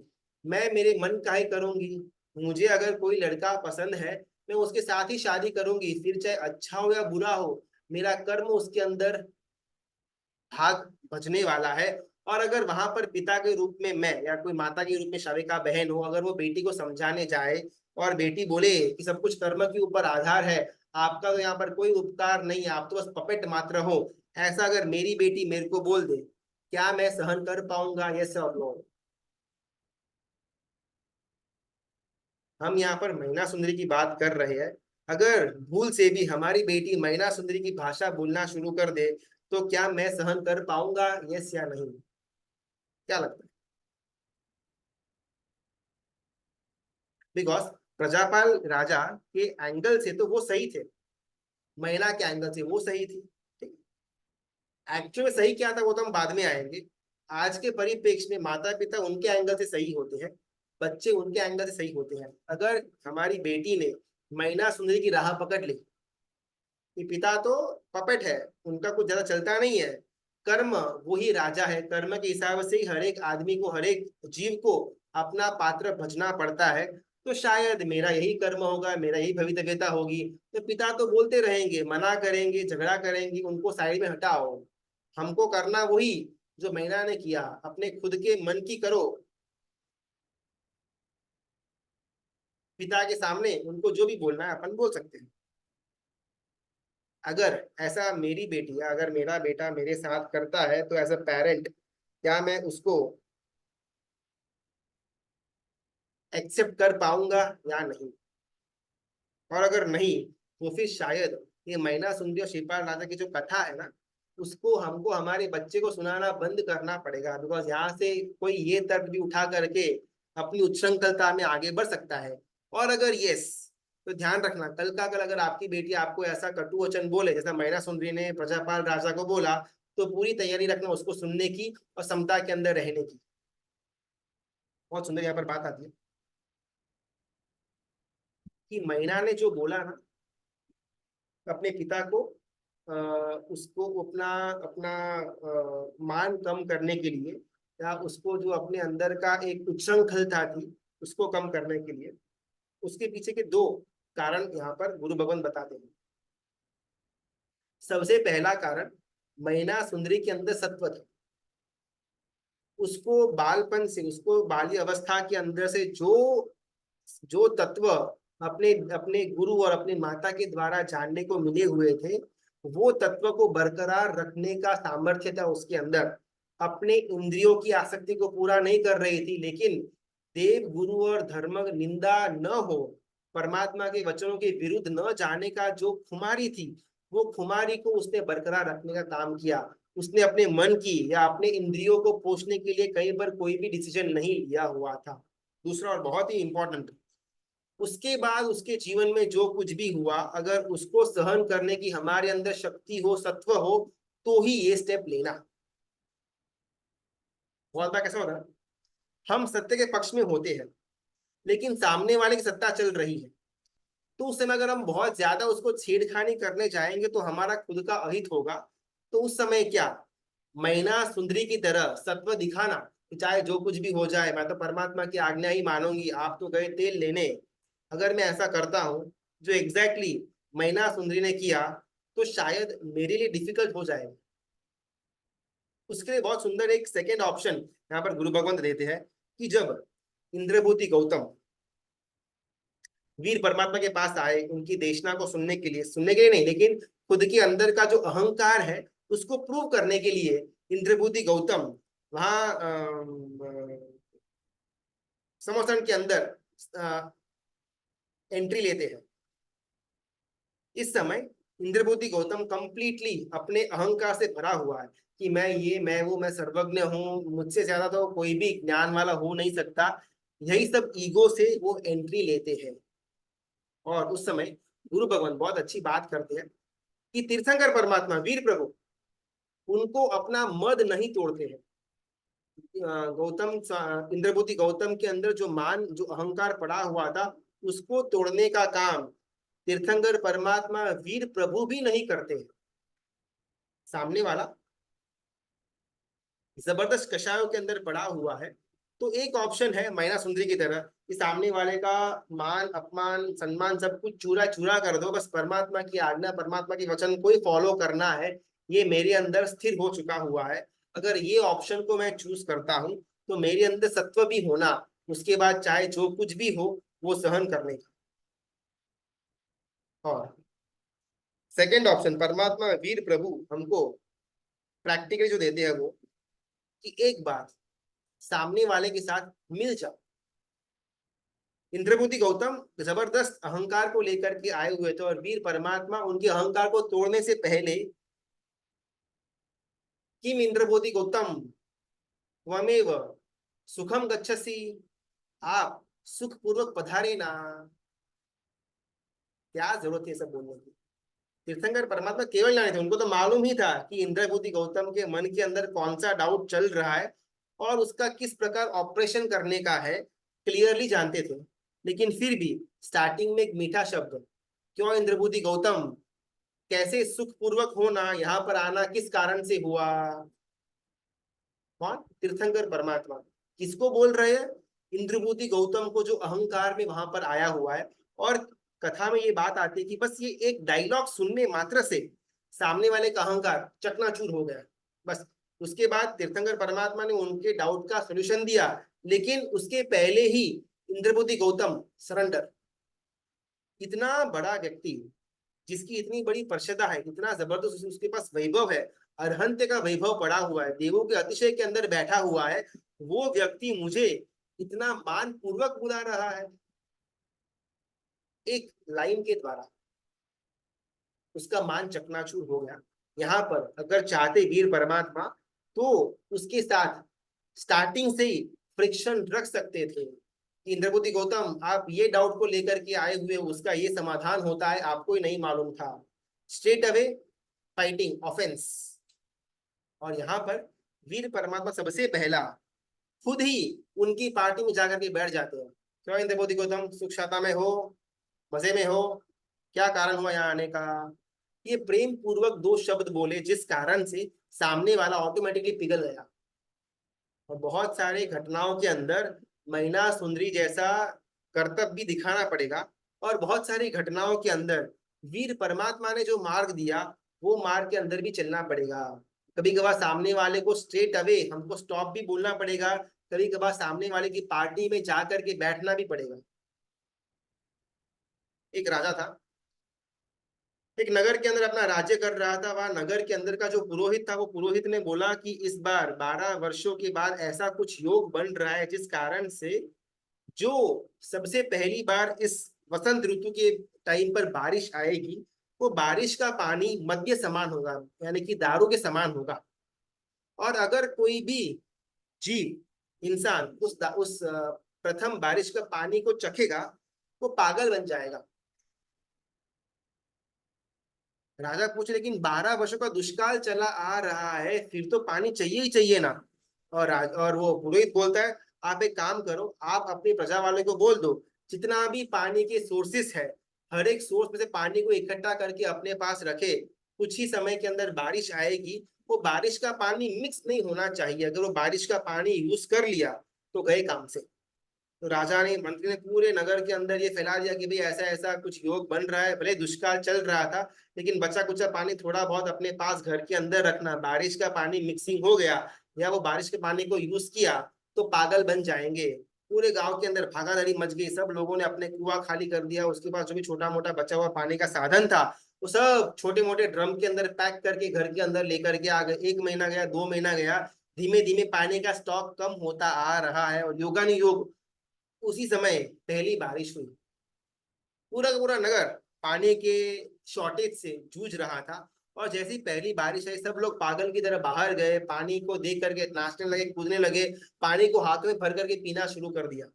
मैं मेरे मन का ही करूंगी। मुझे अगर कोई लड़का पसंद है मैं उसके साथ ही शादी करूंगी, फिर चाहे अच्छा हो या बुरा हो, मेरा कर्म उसके अंदर भाग बजने वाला है। और अगर वहां पर पिता के रूप में मैं या कोई माता के रूप में शविका बहन हो, अगर वो बेटी को समझाने जाए और बेटी बोले कि सब कुछ कर्म के ऊपर आधार है, आपका तो यहाँ पर कोई उपकार नहीं है, आप तो बस पपेट मात्र हो, ऐसा अगर मेरी बेटी मेरे को बोल दे, क्या मैं सहन कर पाऊंगा? यस और नो? हम यहाँ पर मैना सुंदरी की बात कर रहे हैं, अगर भूल से भी हमारी बेटी मैना सुंदरी की भाषा बोलना शुरू कर दे तो क्या मैं सहन कर पाऊंगा? यस या नहीं? क्या लगता है? बिकॉज प्रजापाल राजा के एंगल से तो वो सही थे, महिला के एंगल से वो सही थी। एक्चुअल में सही क्या था वो तो हम बाद में आएंगे। आज के परिप्रेक्ष्य में माता पिता उनके एंगल से सही होते हैं, बच्चे उनके एंगल से सही होते हैं। अगर हमारी बेटी ने मैना सुंदरी की राह पकड़ ली, कि पिता तो पपेट है, उनका कुछ ज्यादा चलता नहीं है, कर्म वो ही राजा है, कर्म के हिसाब से ही हर एक आदमी को, हर एक जीव को अपना पात्र भजना पड़ता है, तो शायद मेरा यही कर्म होगा, मेरा यही भवितव्यता होगी। तो पिता तो बोलते रहेंगे, मना करेंगे, झगड़ा करेंगे, उनको साइड में हटाओ, हमको करना वही जो मैना ने किया, अपने खुद के मन की करो। पिता के सामने उनको जो भी बोलना है अपन बोल सकते हैं। अगर ऐसा मेरी बेटी या अगर मेरा बेटा मेरे साथ करता है, तो एज अ पेरेंट क्या मैं उसको एक्सेप्ट कर पाऊंगा या नहीं? और अगर नहीं, तो फिर शायद ये मैना सुंदरी और श्रीपाल राजा की जो कथा है ना, उसको हमको हमारे बच्चे को सुनाना बंद करना पड़ेगा। बिकॉज यहाँ से कोई ये तर्क भी उठा करके अपनी उच्छृंखलता में आगे बढ़ सकता है। और अगर यस, तो ध्यान रखना, कल का कल अगर आपकी बेटी आपको ऐसा कटु वचन बोले जैसा मैना सुंदरी ने प्रजापाल राजा को बोला, तो पूरी तैयारी रखना उसको सुनने की और समता के अंदर रहने की। बहुत सुंदर यहाँ पर बात आती है कि मैना ने जो बोला ना अपने पिता को, अ, उसको अपना अपना मान कम करने के लिए, या उसको जो अपने अंदर का एक उच्छृंखलता थी उसको कम करने के लिए, उसके पीछे के दो कारण यहाँ पर गुरु भगवान बताते हैं। सबसे पहला कारण, मैना सुंदरी के अंदर सत्व था। उसको बालपन से, उसको बाल्य अवस्था के अंदर से जो जो तत्व अपने अपने गुरु और अपनी माता के द्वारा जानने को मिले हुए थे, वो तत्व को बरकरार रखने का सामर्थ्य था उसके अंदर। अपने इंद्रियों की आसक्ति को पूरा नहीं कर रही थी, लेकिन देव गुरु और धर्म निंदा न हो, परमात्मा के वचनों के विरुद्ध न जाने का जो खुमारी थी, वो खुमारी को उसने बरकरार रखने का काम किया। उसने अपने मन की या अपने इंद्रियों को पोषने के लिए कई बार कोई भी डिसीजन नहीं लिया हुआ था। दूसरा और बहुत ही इंपॉर्टेंट, उसके बाद उसके जीवन में जो कुछ भी हुआ, अगर उसको सहन करने की हमारे अंदर शक्ति हो, सत्व हो, तो ही ये स्टेप लेना। बहुत बार कैसा होता है, हम सत्य के पक्ष में होते हैं, लेकिन सामने वाले की सत्ता चल रही है, तो उस समय अगर हम बहुत ज्यादा उसको छेड़खानी करने जाएंगे तो हमारा खुद का अहित होगा। तो उस समय क्या, मैना सुंदरी की तरह सत्व दिखाना कि चाहे जो कुछ भी हो जाए, मैं तो परमात्मा की आज्ञा ही मानूंगी, आप तो गए तेल लेने, अगर मैं ऐसा करता हूँ जो एग्जैक्टली मैना सुंदरी ने किया, तो शायद मेरे लिए डिफिकल्ट हो जाएगा। उसके लिए बहुत सुंदर एक सेकेंड ऑप्शन यहाँ पर गुरु भगवंत देते हैं, कि जब इंद्रभूति गौतम वीर परमात्मा के पास आए उनकी देशना को सुनने के लिए, सुनने के लिए नहीं लेकिन खुद के अंदर का जो अहंकार है उसको प्रूव करने के लिए, इंद्रभूति गौतम वहां समोसन के अंदर एंट्री लेते हैं। इस समय इंद्रभूति गौतम कंप्लीटली अपने अहंकार से भरा हुआ है कि मैं ये, मैं वो, मैं सर्वज्ञ हूँ, मुझसे ज्यादा तो कोई भी ज्ञान वाला हो नहीं सकता। यही सब ईगो से वो एंट्री लेते हैं। और उस समय गुरु भगवान बहुत अच्छी बात करते हैं कि तीर्थंकर परमात्मा वीर प्रभु उनको अपना मद नहीं तोड़ते हैं। गौतम इंद्रभूति गौतम के अंदर जो मान, जो अहंकार पड़ा हुआ था, उसको तोड़ने का काम तीर्थंकर परमात्मा वीर प्रभु भी नहीं करते हैं। सामने वाला जबरदस्त कषायों के अंदर पड़ा हुआ है, तो एक ऑप्शन है मैना सुंदरी की तरह कि सामने वाले का मान अपमान सम्मान सब कुछ चूरा चूरा कर दो, बस परमात्मा की आज्ञा, परमात्मा के वचन को ही फॉलो करना है, ये मेरे अंदर स्थिर हो चुका हुआ है। अगर ये ऑप्शन को मैं चूज करता हूँ, तो मेरे अंदर सत्व भी होना, उसके बाद चाहे जो कुछ भी हो वो सहन करने का। और सेकेंड ऑप्शन परमात्मा वीर प्रभु हमको प्रैक्टिकली जो देते हैं वो, कि एक बार सामने वाले के साथ मिल जाओ। इंद्रभूति गौतम जबरदस्त अहंकार को लेकर के आए हुए थे, और वीर परमात्मा उनके अहंकार को तोड़ने से पहले, किम इंद्रभूति गौतम त्वमेव सुखम गच्छसि, आप सुख पूर्वक पधारे ना। क्या जरूरत है सब बोलने की? तीर्थंकर परमात्मा केवल जाने थे, उनको तो मालूम ही था कि इंद्रभूति गौतम के मन के अंदर कौन सा डाउट चल रहा है और उसका किस प्रकार ऑपरेशन करने का है, क्लियरली जानते थे। लेकिन फिर भी स्टार्टिंग में एक मीठा शब्द, क्यों इंद्रभूति गौतम, कैसे सुखपूर्वक होना, यहाँ पर आना किस कारण से हुआ। कौन? तीर्थंकर परमात्मा। किसको बोल रहे हैं? इंद्रभूति गौतम को, जो अहंकार में वहां पर आया हुआ है। और कथा में ये बात आती है कि बस ये एक डायलॉग सुनने मात्र से सामने वाले का अहंकार चकनाचूर हो गया। बस उसके बाद तीर्थंकर परमात्मा ने उनके डाउट का सोल्यूशन दिया, लेकिन उसके पहले ही इंद्रभूति गौतम सरेंडर। इतना बड़ा व्यक्ति, जिसकी इतनी बड़ी प्रसिद्धता है, इतना जबरदस्त उसके पास वैभव है, अरहंत का वैभव पड़ा हुआ है, देवों के अतिशय के अंदर बैठा हुआ है, वो व्यक्ति मुझे इतना मान पूर्वक बुला रहा है, एक लाइन के द्वारा उसका मान चकनाचूर हो गया। यहाँ पर अगर चाहते वीर परमात्मा तो उसके साथ स्टार्टिंग से ही फ्रिक्शन रख सकते थे कि इंद्रभूति गौतम, आप ये डाउट को लेकर के आए हुए, उसका ये समाधान होता है, आपको ही नहीं मालूम था। Straight away fighting offence. और यहाँ पर वीर परमात्मा सबसे पहला खुद ही उनकी पार्टी में जाकर के बैठ जाते हैं। क्यों इंद्रभूति गौतम, सुख शांता में हो, मजे में हो, क्या कारण हुआ यहाँ आने का। ये प्रेम पूर्वक दो शब्द बोले, जिस कारण से सामने वाला ऑटोमेटिकली पिघल गया। और बहुत सारे घटनाओं के अंदर महिला सुंदरी जैसा कर्तव्य भी दिखाना पड़ेगा, और बहुत सारी घटनाओं के अंदर वीर परमात्मा ने जो मार्ग दिया, वो मार्ग के अंदर भी चलना पड़ेगा। कभी कभार सामने वाले को स्ट्रेट अवे हमको स्टॉप भी बोलना पड़ेगा, कभी कभार सामने वाले की पार्टी में जाकर के बैठना भी पड़ेगा। एक राजा था, एक नगर के अंदर अपना राज्य कर रहा था। वह नगर के अंदर का जो पुरोहित था, वो पुरोहित ने बोला कि इस बार 12 वर्षों के बाद ऐसा कुछ योग बन रहा है, जिस कारण से जो सबसे पहली बार इस वसंत ऋतु के टाइम पर बारिश आएगी, वो बारिश का पानी मद्य समान होगा, यानी कि दारू के समान होगा। और अगर कोई भी जीव, इंसान उस प्रथम बारिश का पानी को चखेगा, वो पागल बन जाएगा। राजा पूछे, लेकिन 12 वर्षों का दुष्काल चला आ रहा है, फिर तो पानी चाहिए ही चाहिए ना। और वो पुरोहित बोलता है, आप एक काम करो, आप अपनी प्रजा वाले को बोल दो, जितना भी पानी के सोर्सेस है, हर एक सोर्स में से पानी को इकट्ठा करके अपने पास रखे। कुछ ही समय के अंदर बारिश आएगी, वो बारिश का पानी मिक्स नहीं होना चाहिए। अगर वो बारिश का पानी यूज कर लिया तो गए काम से। तो राजा ने, मंत्री ने पूरे नगर के अंदर ये फैला दिया कि भाई ऐसा ऐसा कुछ योग बन रहा है, भले दुष्काल चल रहा था, लेकिन बचा कुचा पानी थोड़ा बहुत अपने पास घर के अंदर रखना। बारिश का पानी मिक्सिंग हो गया या वो बारिश के पानी को यूज किया तो पागल बन जाएंगे। पूरे गांव के अंदर भागादड़ी मच गई, सब लोगों ने अपने कुआं खाली कर दिया। उसके पास जो भी छोटा मोटा बचा हुआ पानी का साधन था, वो सब छोटे मोटे ड्रम के अंदर पैक करके घर के अंदर लेकर के आ गए। 1 महीना गया, 2 महीना गया, धीमे धीमे पानी का स्टॉक कम होता आ रहा है। और योगानुयोग उसी समय पहली बारिश हुई। पूरा का पूरा नगर पानी के शॉर्टेज से जूझ रहा था। और जैसी पहली बारिश आई, सब लोग पागल की तरह बाहर गए, पानी को देख करके नाचने लगे, कूदने लगे, पानी को हाथों में भर करके पीना शुरू कर दिया।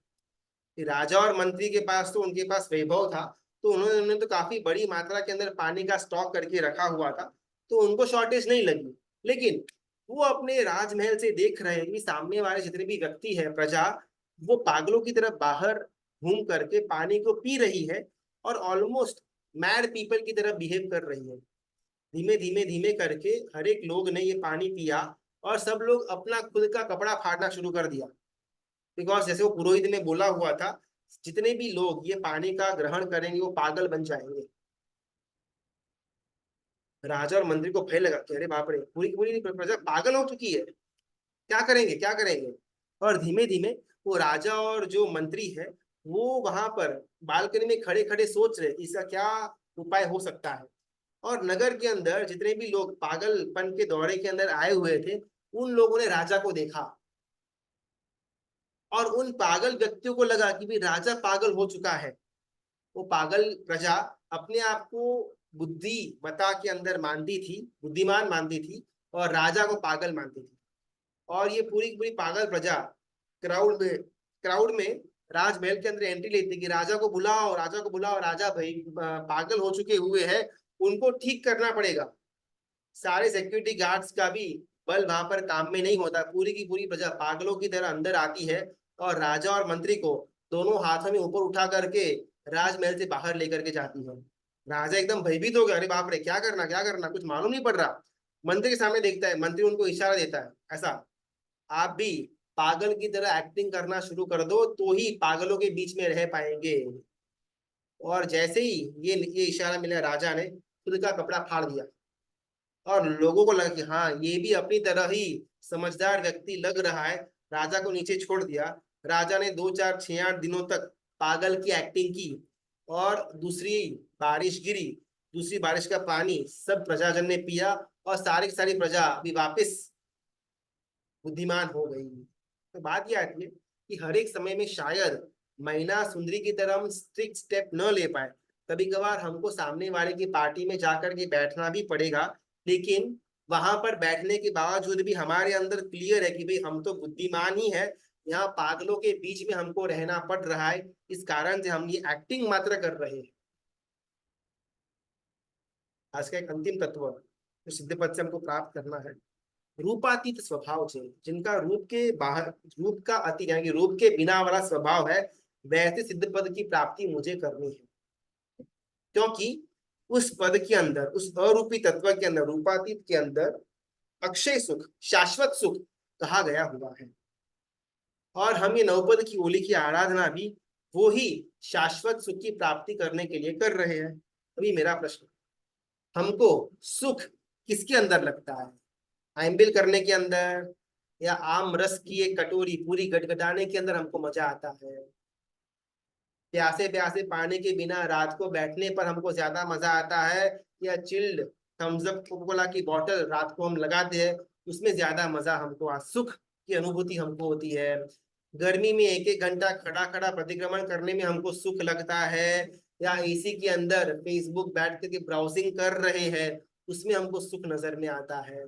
फिर राजा और मंत्री के पास तो उनके पास वैभव था, तो उन्होंने तो काफी बड़ी मात्रा के अंदर पानी का स्टॉक करके रखा हुआ था, तो उनको शॉर्टेज नहीं लगी। लेकिन वो अपने राजमहल से देख रहे हैं कि सामने वाले जितने भी व्यक्ति है, प्रजा, वो पागलों की तरह बाहर घूम करके पानी को पी रही है और ऑलमोस्ट मैड पीपल की तरह बिहेव कर रही है। धीमे धीमे धीमे करके हर एक लोग ने ये पानी पिया, और सब लोग अपना खुद का कपड़ा फाड़ना शुरू कर दिया। बिकॉज जैसे वो पुरोहित ने बोला हुआ था, जितने भी लोग ये पानी का ग्रहण करेंगे वो पागल बन जाएंगे। राजा और मंत्री को भय लगा कि अरे बाप रे, पूरी की पूरी प्रजा पागल हो चुकी है, क्या करेंगे क्या करेंगे। और धीमे धीमे वो राजा और जो मंत्री है, वो वहां पर बालकनी में खड़े खड़े सोच रहे कि इसका क्या उपाय हो सकता है। और नगर के अंदर जितने भी लोग पागलपन के दौरे के अंदर आए हुए थे, उन लोगों ने राजा को देखा। और उन पागल व्यक्तियों को लगा कि भी राजा पागल हो चुका है। वो पागल प्रजा अपने आप को बुद्धिमता के अंदर मानती थी, बुद्धिमान मानती थी, और राजा को पागल मानती थी। और ये पूरी की पूरी पागल प्रजा क्राउड में राजमहल के अंदर एंट्री लेती कि राजा को बुलाओ, राजा को बुलाओ, राजा भाई पागल हो चुके हुए हैं, उनको ठीक करना पड़ेगा। सारे सिक्योरिटी गार्ड्स का भी बल वहां पर काम में नहीं होता, पूरी की पूरी प्रजा पागलों की तरह अंदर आती है और राजा और मंत्री को दोनों हाथों में ऊपर उठा करके राजमहल से बाहर लेकर के जाती है। राजा एकदम भयभीत हो गया, अरे बाप रे, क्या करना क्या करना, कुछ मालूम नहीं पड़ रहा। मंत्री के सामने देखता है, मंत्री उनको इशारा देता है, ऐसा आप भी पागल की तरह एक्टिंग करना शुरू कर दो तो ही पागलों के बीच में रह पाएंगे। और जैसे ही ये इशारा मिला, राजा ने खुद का कपड़ा फाड़ दिया और लोगों को लगा कि हाँ, ये भी अपनी तरह ही समझदार व्यक्ति लग रहा है। राजा को नीचे छोड़ दिया। राजा ने 2 4 6 8 दिनों तक पागल की एक्टिंग की और दूसरी बारिश गिरी। दूसरी बारिश का पानी सब प्रजाजन ने पिया और सारी की सारी प्रजा अभी वापस बुद्धिमान हो गई। तो बात यह आती है कि हर एक समय में शायद मैना सुंदरी की तरह हम स्ट्रिक्ट स्टेप न ले पाए। कभी कभार हमको सामने वाले की पार्टी में जाकर के बैठना भी पड़ेगा, लेकिन वहां पर बैठने के बावजूद भी हमारे अंदर क्लियर है कि भाई हम तो बुद्धिमान ही है, यहाँ पागलों के बीच में हमको रहना पड़ रहा है, इस कारण से हम ये एक्टिंग मात्र कर रहे हैं। आज का एक अंतिम तत्व जो सिद्ध पद से हमको प्राप्त करना है, रूपातीत स्वभाव से, जिनका रूप के बाहर, रूप का अति यानी कि रूप के बिना वाला स्वभाव है, वैसे सिद्ध पद की प्राप्ति मुझे करनी है। क्योंकि उस पद के अंदर, उस अरूपी तत्व के अंदर, रूपातीत के अंदर अक्षय सुख, शाश्वत सुख कहा गया हुआ है। और हम ये नवपद की ओली की आराधना भी वो ही शाश्वत सुख की प्राप्ति करने के लिए कर रहे हैं। अभी मेरा प्रश्न, हमको सुख किसके अंदर लगता है? आइंबिल करने के अंदर, या आम रस की एक कटोरी पूरी गटगटाने के अंदर हमको मजा आता है? प्यासे प्यासे पानी के बिना रात को बैठने पर हमको ज्यादा मजा आता है, या chilled Thums Up Coca Cola की बोतल रात को हम लगाते हैं उसमें ज्यादा मजा हमको, आज सुख की अनुभूति हमको होती है? गर्मी में 1 1 घंटा खड़ा खड़ा प्रतिक्रमण करने में हमको सुख लगता है, या एसी के अंदर फेसबुक बैठ करके ब्राउजिंग कर रहे हैं उसमें हमको सुख नजर में आता है?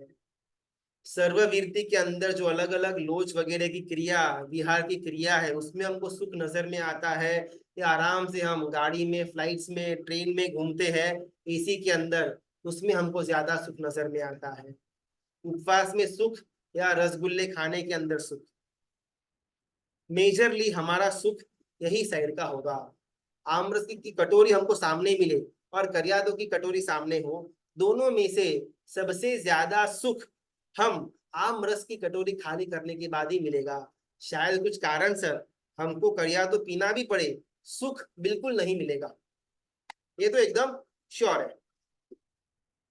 सर्ववीरती के अंदर जो अलग अलग लोच वगैरह की क्रिया, विहार की क्रिया है, उसमें हमको सुख नजर में आता है, या आराम से हम गाड़ी में, फ्लाइट्स में, ट्रेन में घूमते हैं एसी के अंदर, उसमें हमको ज्यादा सुख नजर में आता है? उपवास में सुख या रसगुल्ले खाने के अंदर सुख? मेजरली हमारा सुख यही साइड का होगा। आमरस की कटोरी हमको सामने मिले और करियादों की कटोरी सामने हो, दोनों में से सबसे ज्यादा सुख हम आम रस की कटोरी खाली करने के बाद ही मिलेगा। शायद कुछ कारण सर हमको करियादो पीना भी पड़े, सुख बिल्कुल नहीं मिलेगा, ये तो एकदम श्योर है।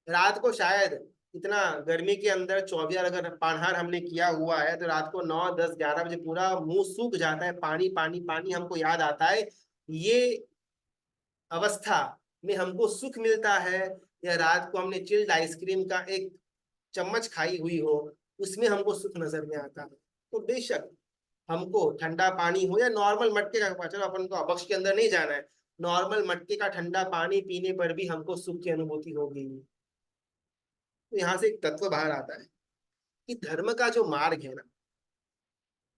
रात को शायद इतना गर्मी के अंदर 24 अगर पानहार हमने किया हुआ है तो रात को 9 10 11 बजे पूरा मुंह सूख जाता है, पानी पानी पानी हमको याद आता है। ये अवस्था में हमको सुख मिलता है, या रात को हमने चिल्ड आइसक्रीम का एक चम्मच खाई हुई हो उसमें हमको सुख नजर में आता है? तो बेशक हमको ठंडा पानी हो या नॉर्मल मटके का, चलो अपन को अबक्ष के अंदर नहीं जाना है, नॉर्मल मटके का ठंडा पानी पीने पर भी हमको सुख की अनुभूति होगी। तो यहाँ से एक तत्व बाहर आता है कि धर्म का जो मार्ग है ना,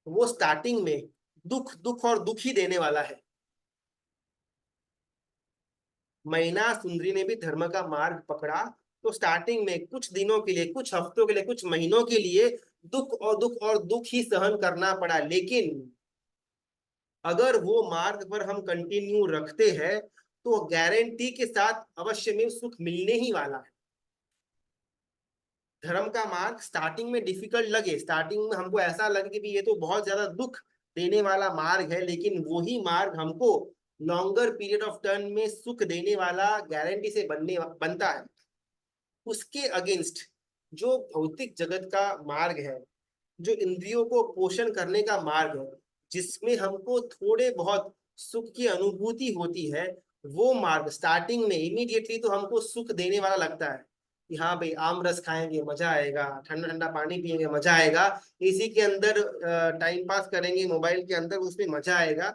वो स्टार्टिंग में दुख दुख और दुख ही देने वाला है। मैना सुंदरी ने भी धर्म का मार्ग पकड़ा तो स्टार्टिंग में कुछ दिनों के लिए, कुछ हफ्तों के लिए, कुछ महीनों के लिए दुख और दुख और दुख ही सहन करना पड़ा, लेकिन अगर वो मार्ग पर हम कंटिन्यू रखते हैं तो गारंटी के साथ अवश्य में सुख मिलने ही वाला है। धर्म का मार्ग स्टार्टिंग में डिफिकल्ट लगे, स्टार्टिंग में हमको ऐसा लगे कि ये तो बहुत ज्यादा दुख देने वाला मार्ग है, लेकिन वही मार्ग हमको लॉन्गर पीरियड ऑफ टर्न में सुख देने वाला गारंटी से बनता है। उसके अगेंस्ट जो भौतिक जगत का मार्ग है, जो इंद्रियों को पोषण करने का मार्ग है, जिसमें हमको थोड़े बहुत सुख की अनुभूति होती है, वो मार्ग स्टार्टिंग में इमीडिएटली तो हमको सुख देने वाला लगता है कि हाँ भाई आम रस खाएंगे मजा आएगा, ठंडा ठंडा पानी पिएंगे मजा आएगा, एसी के अंदर टाइम पास करेंगे मोबाइल के अंदर उसमें मजा आएगा।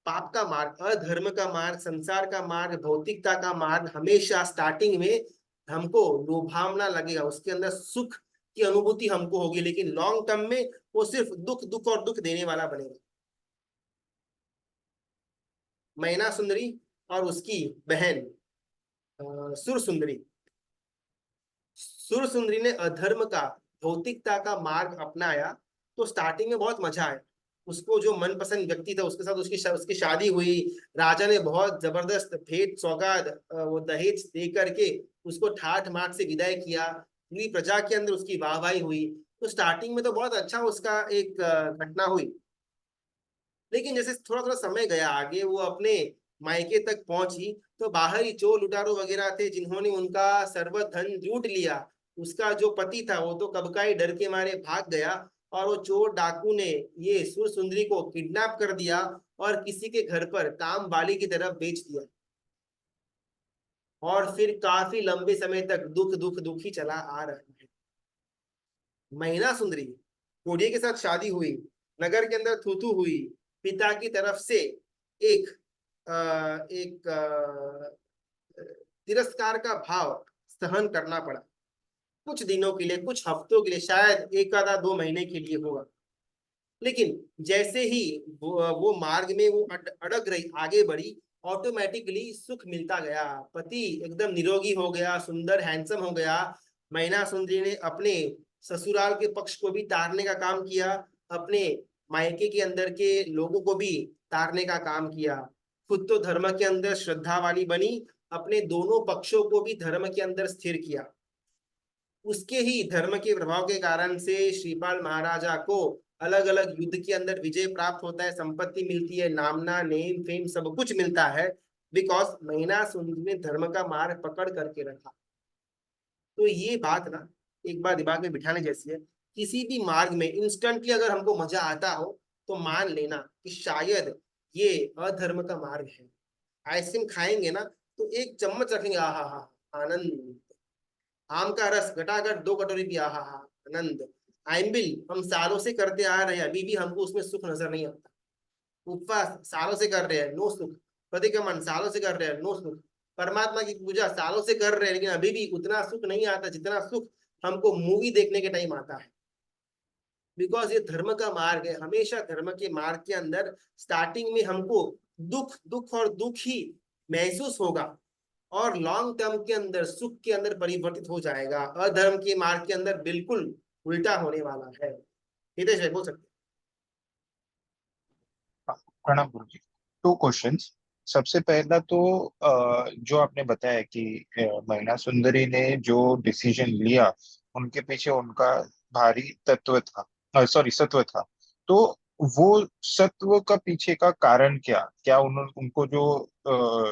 पाप का मार्ग, अधर्म का मार्ग, संसार का मार्ग, भौतिकता का मार्ग हमेशा स्टार्टिंग में हमको लुभावना लगेगा, उसके अंदर सुख की अनुभूति हमको होगी, लेकिन लॉन्ग टर्म में वो सिर्फ दुख दुख और दुख देने वाला बनेगा। मैना सुंदरी और उसकी बहन सुर सुंदरी। सुर सुंदरी ने अधर्म का, भौतिकता का मार्ग अपनाया। तो स्टार्टिंग में बहुत मजा आया, उसको जो मनपसंद व्यक्ति था उसके साथ उसकी शादी हुई। राजा ने बहुत जबरदस्त भेंट सौगात, वो दहेज दे करके उसको ठाठ माठ से विदाई किया। पूरी प्रजा के अंदर उसकी वाहवाही हुई। तो स्टार्टिंग में तो बहुत अच्छा उसका एक घटना हुई। लेकिन जैसे थोड़ा थोड़ा समय गया आगे, वो अपने मायके तक पहुंची, तो बाहरी चोर लुटारू वगैरह थे जिन्होंने उनका सर्व धन लूट लिया। उसका जो पति था वो तो कब का ही डर के मारे भाग गया। और वो चोर डाकू ने ये सुर सुंदरी को किडनैप कर दिया और किसी के घर पर काम वाली की तरफ बेच दिया। और फिर काफी लंबे समय तक दुख दुख दुख ही चला आ रहा है। मैना सुंदरी, कोढ़िए के साथ शादी हुई, नगर के अंदर थूथू हुई, पिता की तरफ से एक तिरस्कार का भाव सहन करना पड़ा। कुछ दिनों के लिए, कुछ हफ्तों के लिए, शायद एक आधा 2 महीने के लिए होगा। लेकिन जैसे ही वो मार्ग में वो अड़ग रही, आगे बढ़ी, ऑटोमेटिकली सुख मिलता गया। पति एकदम निरोगी हो गया, सुंदर हैंडसम हो गया। मैना सुंदरी ने अपने ससुराल के पक्ष को भी तारने का काम किया, अपने मायके के अंदर के लोगों को भी तारने का काम किया। खुद तो धर्म के अंदर श्रद्धा वाली बनी, अपने दोनों पक्षों को भी धर्म के अंदर स्थिर किया। उसके ही धर्म के प्रभाव के कारण से श्रीपाल महाराजा को अलग अलग युद्ध के अंदर विजय प्राप्त होता है, संपत्ति मिलती है, नामना, नेम फेम सब कुछ मिलता है। बिकॉज महिला सुंदरी ने धर्म का मार्ग पकड़ करके रखा। तो ये बात ना एक बार दिमाग में बिठाने जैसी है। किसी भी मार्ग में इंस्टेंटली अगर हमको मजा आता हो, तो मान लेना कि शायद ये अधर्म का मार्ग है। आइसक्रीम खाएंगे ना, तो एक चम्मच रखेंगे, आहा हा आनंद। आम का रस घटाकर 2 कटोरी भी, आहा हा आनंद। आइम्बिल हम सालों से करते आ रहे हैं, अभी भी हमको उसमें सुख नजर नहीं आता। उपवास सालों से कर रहे हैं, नो सुख। प्रतिक्रमण सालों से कर रहे हैं, नो सुख। परमात्मा की पूजा सालों से कर रहे हैं, लेकिन अभी भी उतना सुख नहीं आता जितना सुख हमको मूवी देखने के टाइम आता है। बिकॉज ये धर्म का मार्ग है। हमेशा धर्म के मार्ग के अंदर स्टार्टिंग में हमको दुख दुख और दुख ही महसूस होगा, और लॉन्ग टर्म के अंदर सुख के अंदर परिवर्तित हो जाएगा। अधर्म के मार्ग के अंदर बिल्कुल उल्टा होने वाला है। हितेश भाई बोल सकते प्रणाम गुरु जी। 2 क्वेश्चंस। सबसे पहला तो जो आपने बताया कि महिला सुंदरी ने जो डिसीजन लिया, उनके पीछे उनका भारी तत्व था, सॉरी सत्व था। तो वो सत्व का पीछे का कारण क्या, क्या उनको जो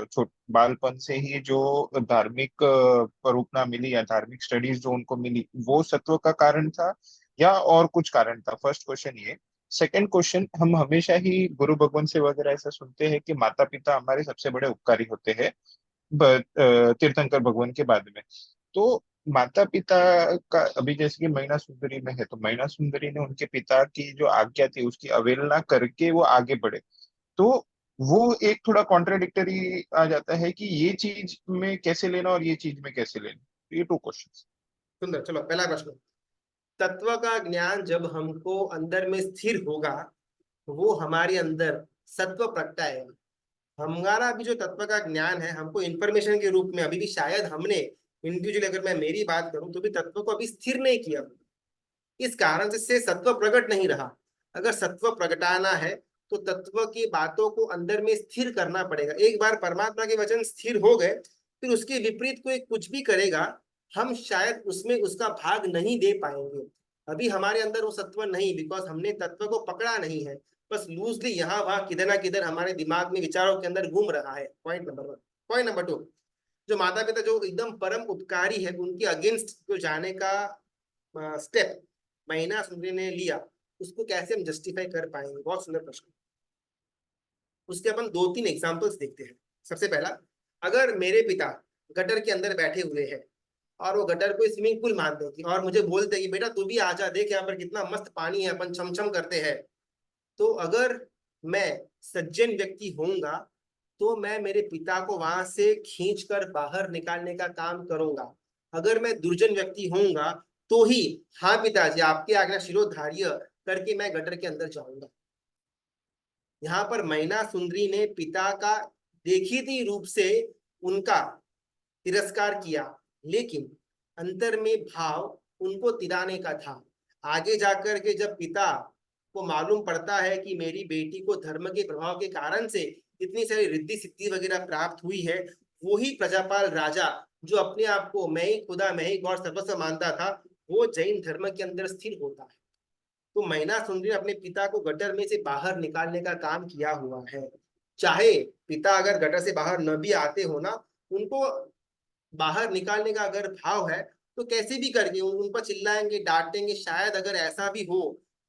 छोट बालपन से ही जो धार्मिक प्ररूपना मिली या धार्मिक स्टडीज जो उनको मिली, वो सत्व का कारण था या और कुछ कारण था? फर्स्ट क्वेश्चन ये। सेकंड क्वेश्चन, हम हमेशा ही गुरु भगवान से वगैरह ऐसा सुनते हैं कि माता पिता हमारे सबसे बड़े उपकारी होते हैं, तीर्थंकर भगवान के बाद में। तो माता पिता का अभी जैसे कि मैना सुंदरी में है, तो मैना सुंदरी ने उनके पिता की जो आज्ञा थी उसकी अवहेलना करके वो आगे बढ़े। तो वो एक थोड़ा कॉन्ट्राडिक्टरी आ जाता है कि ये चीज में कैसे लेना और ये चीज में कैसे लेना। तो ये 2 क्वेश्चन। सुंदर। चलो पहला प्रश्न। तत्व का ज्ञान जब हमको अंदर में स्थिर होगा, वो हमारे अंदर सत्व प्रगटाएगा। हमारा भी जो तत्व का ज्ञान है, हमको इंफॉर्मेशन के रूप में अभी भी शायद हमने इंडिविजुअली, अगर मैं मेरी बात करूं तो भी तत्व को अभी स्थिर नहीं किया। इस कारण से सत्व प्रकट नहीं रहा। अगर सत्व प्रकटाना है, तो तत्व की बातों को अंदर में स्थिर करना पड़ेगा। एक बार परमात्मा के वचन स्थिर हो गए, फिर उसके विपरीत कोई कुछ भी करेगा, हम शायद उसमें उसका भाग नहीं दे पाएंगे। अभी हमारे अंदर वो सत्व नहीं, बिकॉज हमने तत्व को पकड़ा नहीं है। बस लूजली यहाँ वहां किधर ना किधर हमारे दिमाग में विचारों के अंदर घूम रहा है। Point number 1। पॉइंट नंबर 2, जो माता पिता जो एकदम परम उपकारी है, उनके अगेंस्ट जो जाने का स्टेप महिला सुंदरी ने लिया, उसको कैसे हम जस्टिफाई कर पाएंगे? बहुत सुंदर प्रश्न। उसके अपन 2-3 एग्जांपल्स देखते हैं। सबसे पहला, अगर मेरे पिता गटर के अंदर बैठे हुए हैं और वो गटर को स्विमिंग पूल मान दे और मुझे बोलते कि बेटा तू भी आजा, देख यहाँ पर कितना मस्त पानी है, अपन छम छम करते हैं। तो अगर मैं सज्जन व्यक्ति होऊंगा, तो मैं मेरे पिता को वहां से खींच कर बाहर निकालने का काम करूंगा। अगर मैं दुर्जन व्यक्ति होऊंगा, तो ही हाँ पिताजी आपकी आज्ञा शिरोधार्य करके मैं गटर के अंदर जाऊंगा। यहाँ पर मैना सुंदरी ने पिता का देखीती रूप से उनका तिरस्कार किया, लेकिन अंतर में भाव उनको तिराने का था। आगे जाकर के जब पिता को मालूम पड़ता है कि मेरी बेटी को धर्म के प्रभाव के कारण से इतनी सारी रिद्धि सिद्धि वगैरह प्राप्त हुई है, वही प्रजापाल राजा जो अपने आप को मैं ही खुदा मैं ही गॉड सर्वस्व मानता था, वो जैन धर्म के अंदर स्थिर होता है। तो मैना सुंदरी ने अपने पिता को गटर में से बाहर निकालने का काम किया हुआ है। चाहे पिता अगर गटर से बाहर न भी आते हो ना, उनको बाहर निकालने का अगर भाव है तो कैसे भी करके उन पर चिल्लाएंगे, डांटेंगे। शायद अगर ऐसा भी हो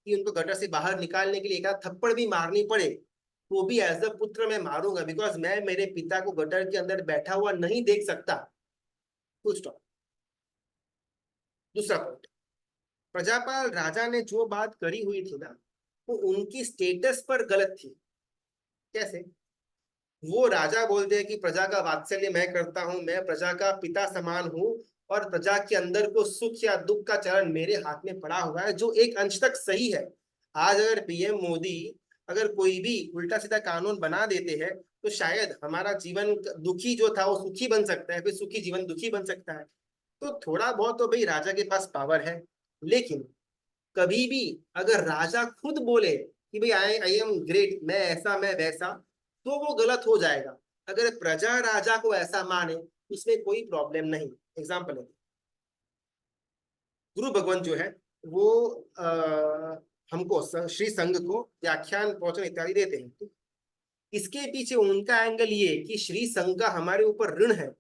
कि उनको गटर से बाहर निकालने के लिए एक आध थप्पड़ भी मारनी पड़े, तो भी एज अ पुत्र मैं मारूंगा, बिकॉज मैं मेरे पिता को गटर के अंदर बैठा हुआ नहीं देख सकता। Full stop. दूसरा पॉइंट, प्रजापाल राजा ने जो बात करी हुई थी ना, वो उनकी स्टेटस पर गलत थी। कैसे? वो राजा बोलते हैं कि प्रजा का वात्सल्य मैं करता हूं, मैं प्रजा का पिता समान हूं, और प्रजा के अंदर को सुख या दुख का चरण मेरे हाथ में पड़ा हुआ है, जो एक अंश तक सही है। आज अगर पीएम मोदी अगर कोई भी उल्टा सीधा कानून बना देते हैं, तो शायद हमारा जीवन दुखी जो था वो सुखी बन सकता है, फिर सुखी जीवन दुखी बन सकता है। तो थोड़ा बहुत तो भाई राजा के पास पावर है, लेकिन कभी भी अगर राजा खुद बोले कि भाई आई एम ग्रेट, मैं ऐसा मैं वैसा, तो वो गलत हो जाएगा। अगर प्रजा राजा को ऐसा माने, उसमें कोई प्रॉब्लम नहीं। एग्जाम्पल है, गुरु भगवंत जो है वो हमको श्री संघ को व्याख्यान प्रवचन इत्यादि देते हैं। तो इसके पीछे उनका एंगल ये कि श्री संघ का हमारे ऊपर ऋण है,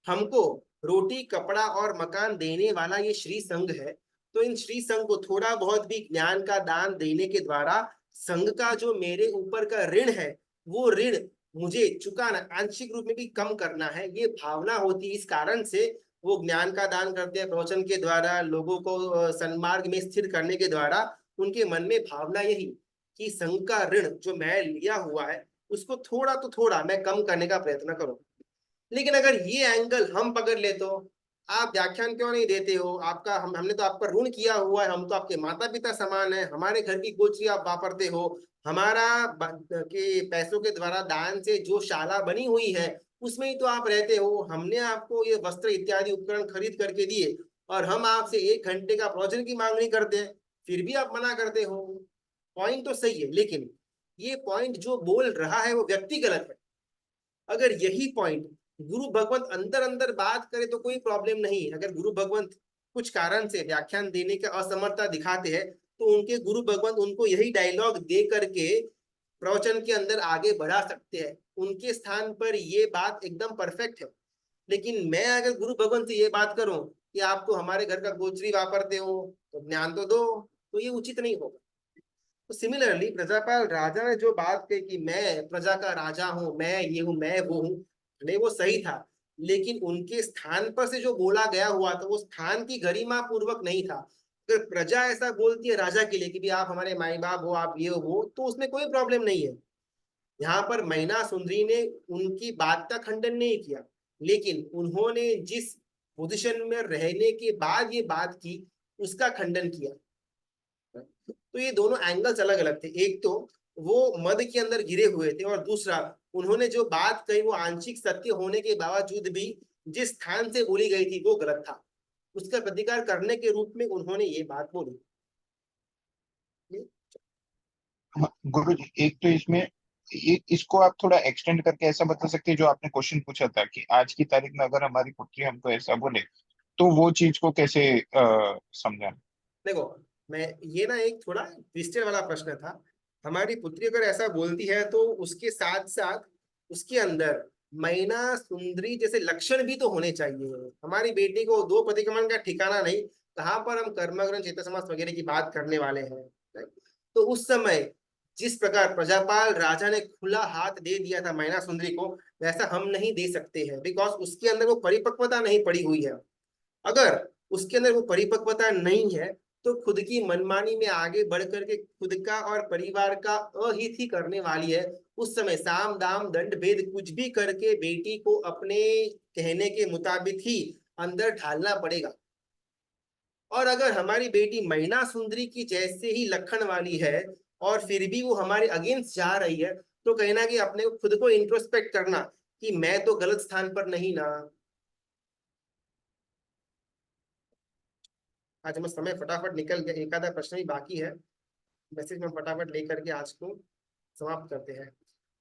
हमको रोटी कपड़ा और मकान देने वाला ये श्री संघ है। तो इन श्री संघ को थोड़ा बहुत भी ज्ञान का दान देने के द्वारा संघ का जो मेरे ऊपर का ऋण है, वो ऋण मुझे चुकाना, आंशिक रूप में भी कम करना है, ये भावना होती। इस कारण से वो ज्ञान का दान करते हैं, प्रवचन के द्वारा लोगों को सन्मार्ग में स्थिर करने के द्वारा। उनके मन में भावना यही कि संघ का ऋण जो मैं लिया हुआ है, उसको थोड़ा तो थोड़ा मैं कम करने का प्रयत्न करूं। लेकिन अगर ये एंगल हम पकड़ ले तो आप व्याख्यान क्यों नहीं देते हो? आपका हमने तो आप पर ऋण किया हुआ है, हम तो आपके माता पिता समान है, हमारे घर की गोचरी आप वापरते हो, हमारा के पैसों के द्वारा दान से जो शाला बनी हुई है उसमें ही तो आप रहते हो, हमने आपको ये वस्त्र इत्यादि उपकरण खरीद करके दिए, और हम आपसे 1 घंटे का प्रवचन की मांगनी करते हैं, फिर भी आप मना करते हो। पॉइंट तो सही है, लेकिन ये पॉइंट जो बोल रहा है वो व्यक्ति गलत है। अगर यही पॉइंट गुरु भगवंत अंदर अंदर बात करे तो कोई प्रॉब्लम नहीं। अगर गुरु भगवंत कुछ कारण से व्याख्यान देने की असमर्थता दिखाते हैं, तो उनके गुरु भगवंत उनको यही डायलॉग दे करके प्रवचन के अंदर आगे बढ़ा सकते हैं। उनके स्थान पर ये बात एकदम परफेक्ट है। लेकिन मैं अगर गुरु भगवंत से ये बात करूं कि आप तो हमारे घर का गोचरी वापरते हो, तो ज्ञान तो दो, तो ये उचित नहीं होगा। तो सिमिलरली प्रजापाल राजा ने जो बात कही कि मैं प्रजा का राजा हूं, मैं ये हूं मैं वो हूं, नहीं वो सही था, लेकिन उनके स्थान पर से जो बोला गया हुआ था वो स्थान की गरिमा पूर्वक नहीं था। अगर प्रजा ऐसा बोलती है राजा के लिए कि भी आप हमारे माई बाप हो, आप ये हो, तो उसमें कोई प्रॉब्लम नहीं है। यहाँ पर मैना सुंदरी ने उनकी बात का खंडन नहीं किया, लेकिन उन्होंने जिस पोजीशन में रहने के बाद ये बात की उसका खंडन किया। तो ये दोनों एंगल्स अलग अलग थे। एक तो वो मद के अंदर गिरे हुए थे, और दूसरा उन्होंने जो बात कही वो आंशिक सत्य होने के बावजूद भी जिस स्थान से बोली गई थी वो गलत था, उसका प्रतिकार करने के रूप में उन्होंने ये बात बोली। गुरु जी, एक तो इसमें इसको आप थोड़ा एक्सटेंड करके ऐसा बता सकते हैं, जो आपने क्वेश्चन पूछा था कि आज की तारीख में अगर हमारी पुत्री हमको ऐसा बोले, तो वो चीज को कैसे समझाना? देखो, मैं ये ना एक थोड़ा ट्विस्टेड वाला प्रश्न था। हमारी पुत्री अगर ऐसा बोलती है तो उसके साथ साथ उसके अंदर मैना सुंदरी जैसे लक्षण भी तो होने चाहिए। हमारी बेटी को दो प्रतिक्रमण का ठिकाना नहीं, कहाँ पर हम कर्मग्रहण चेतन समास वगैरह की बात करने वाले हैं। तो उस समय जिस प्रकार प्रजापाल राजा ने खुला हाथ दे दिया था मैना सुंदरी को, वैसा हम नहीं दे सकते हैं, बिकॉज उसके अंदर वो परिपक्वता नहीं पड़ी हुई है। अगर उसके अंदर वो परिपक्वता नहीं है, तो खुद की मनमानी में आगे बढ़ करके खुद का और परिवार का अहित ही करने वाली है। उस समय साम दाम दंड भेद कुछ भी करके बेटी को अपने कहने के मुताबिक ही अंदर ढालना पड़ेगा। और अगर हमारी बेटी मैना सुंदरी की जैसे ही लक्षण वाली है और फिर भी वो हमारे अगेंस्ट जा रही है, तो कहना कि अपने खुद को इंट्रोस्पेक्ट करना कि मैं तो गलत स्थान पर नहीं ना। आज हमें समय फटाफट निकल गया, एक आधा प्रश्न ही बाकी है, मैसेज में फटाफट लेकर के आज को समाप्त करते हैं।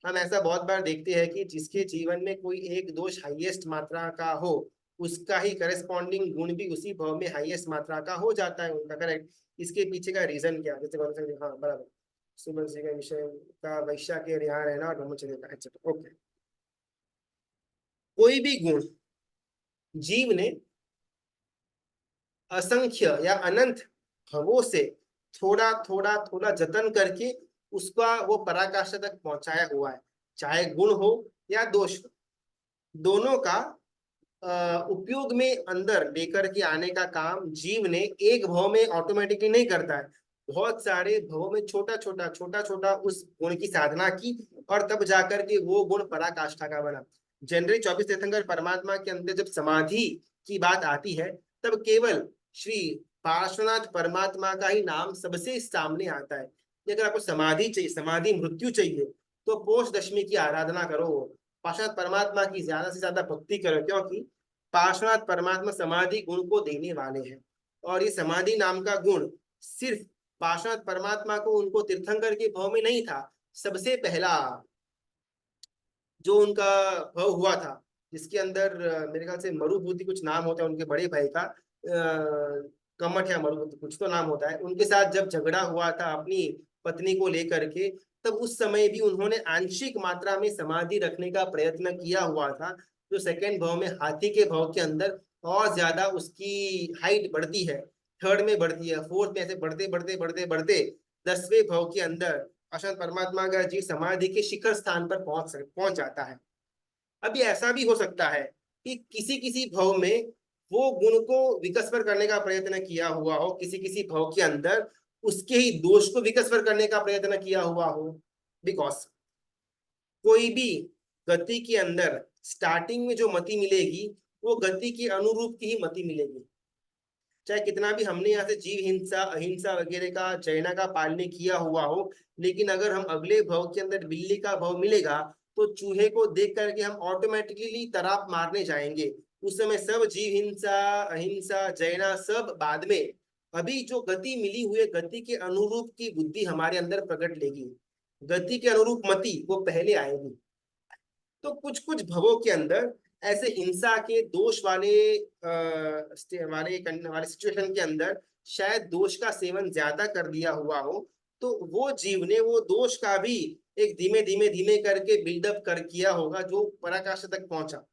हम ऐसा बहुत बार देखते हैं कि जिसके जीवन में कोई एक दोष हाईएस्ट मात्रा का हो, उसका ही करेस्पॉन्डिंग गुण भी उसी भाव में हाईएस्ट मात्रा का हो जाता है उनका। करेक्ट। इसके पीछे का रीजन क्या, जैसे हाँ बराबर, सुमन जी का विषय का वैश्या के यहाँ रहना और ब्रह्मचर्य का, अच्छा ओके। कोई भी गुण जीव ने असंख्य या अनंत भवों से थोड़ा थोड़ा थोड़ा जतन करके उसका वो पराकाष्ठा तक पहुंचाया हुआ है, चाहे गुण हो या दोष हो, दोनों का उपयोग में अंदर लेकर के आने का काम जीव ने एक भाव में ऑटोमेटिकली नहीं करता है, बहुत सारे भावों में छोटा छोटा उस गुण की साधना की और तब जाकर के वो गुण पराकाष्ठा का बना। जनरली 24 तीर्थंकर परमात्मा के अंदर जब समाधि की बात आती है तब केवल श्री पार्श्वनाथ परमात्मा का ही नाम सबसे सामने आता है। अगर आपको समाधि चाहिए, समाधि मृत्यु चाहिए, तो पोष दशमी की आराधना करो, पार्श्वनाथ परमात्मा की ज्यादा से ज्यादा भक्ति करो, क्योंकि पार्श्वनाथ परमात्मा समाधि गुण को देने वाले हैं। और ये समाधि नाम का गुण सिर्फ पार्श्वनाथ परमात्मा को उनको तीर्थंकर के भाव में नहीं था, सबसे पहला जो उनका भाव हुआ था जिसके अंदर मेरे ख्याल से मरुभूति कुछ नाम होता है उनके बड़े भाई का, कमठ या मरुभूति कुछ तो नाम होता है, उनके साथ जब झगड़ा हुआ था अपनी पत्नी को लेकर के, तब उस समय भी उन्होंने आंशिक मात्रा में समाधि रखने का प्रयत्न किया हुआ था। जो सेकेंड भाव में हाथी के भाव के अंदर और ज्यादा उसकी हाइट बढ़ती है, थर्ड में बढ़ती है, फोर्थ में ऐसे बढ़ते बढ़ते बढ़ते बढ़ते 10वें भाव के अंदर अशांत परमात्मा का जीव समाधि के शिखर स्थान पर पहुंच जाता है। अभी ऐसा भी हो सकता है कि किसी किसी भाव में वो गुण को विकस्वर करने का प्रयत्न किया हुआ हो, किसी किसी भाव के अंदर उसके ही दोष को विकस्वर करने का प्रयत्न किया हुआ हो। बिकॉज कोई भी गति के अंदर स्टार्टिंग में जो मति मिलेगी वो गति के अनुरूप की ही मति मिलेगी। चाहे कितना भी हमने यहाँ से जीव हिंसा अहिंसा वगैरह का जैना का पालने किया हुआ हो, लेकिन अगर हम अगले भाव के अंदर बिल्ली का भाव मिलेगा तो चूहे को देख करके हम ऑटोमेटिकली तराप मारने जाएंगे। उस समय सब जीव हिंसा अहिंसा जैना सब बाद में, अभी जो गति मिली हुई है गति के अनुरूप की बुद्धि हमारे अंदर प्रकट लेगी, गति के अनुरूप मति वो पहले आएगी। तो कुछ कुछ भवों के अंदर ऐसे हिंसा के दोष वाले वाले सिचुएशन के अंदर शायद दोष का सेवन ज्यादा कर दिया हुआ हो, तो वो जीव ने वो दोष का भी एक धीमे धीमे धीमे करके बिल्डअप कर किया होगा जो पराकाष्ठा तक पहुंचा।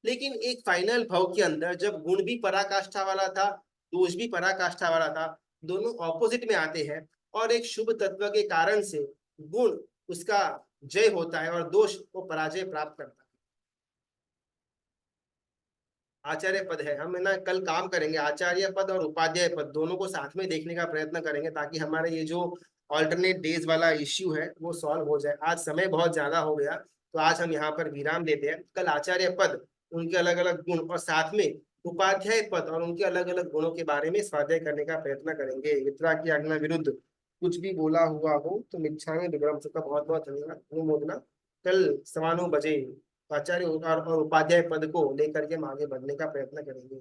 लेकिन एक फाइनल भाव के अंदर जब गुण भी पराकाष्ठा वाला था, दोष भी पराकाष्ठा वाला था, दोनों ऑपोजिट में आते हैं और एक शुभ तत्व के कारण से गुण उसका जय होता है और दोष वो पराजय प्राप्त करता है। आचार्य पद है, हम ना कल काम करेंगे आचार्य पद और उपाध्याय पद दोनों को साथ में देखने का प्रयत्न करेंगे ताकि हमारे ये जो ऑल्टरनेट डेज वाला इश्यू है वो सॉल्व हो जाए। आज समय बहुत ज्यादा हो गया तो आज हम यहाँ पर विराम देते हैं। कल आचार्य पद उनके अलग अलग गुण और साथ में उपाध्याय पद और उनके अलग अलग गुणों के बारे में स्वाध्याय करने का प्रयत्न करेंगे। मित्रा की आज्ञा विरुद्ध कुछ भी बोला हुआ हो तो मिच्छामि दुक्कडम, सबका बहुत बहुत धन्यवाद, अनुमोदना। कल 9:15 बजे आचार्य और उपाध्याय पद को लेकर के हम आगे बढ़ने का प्रयत्न करेंगे।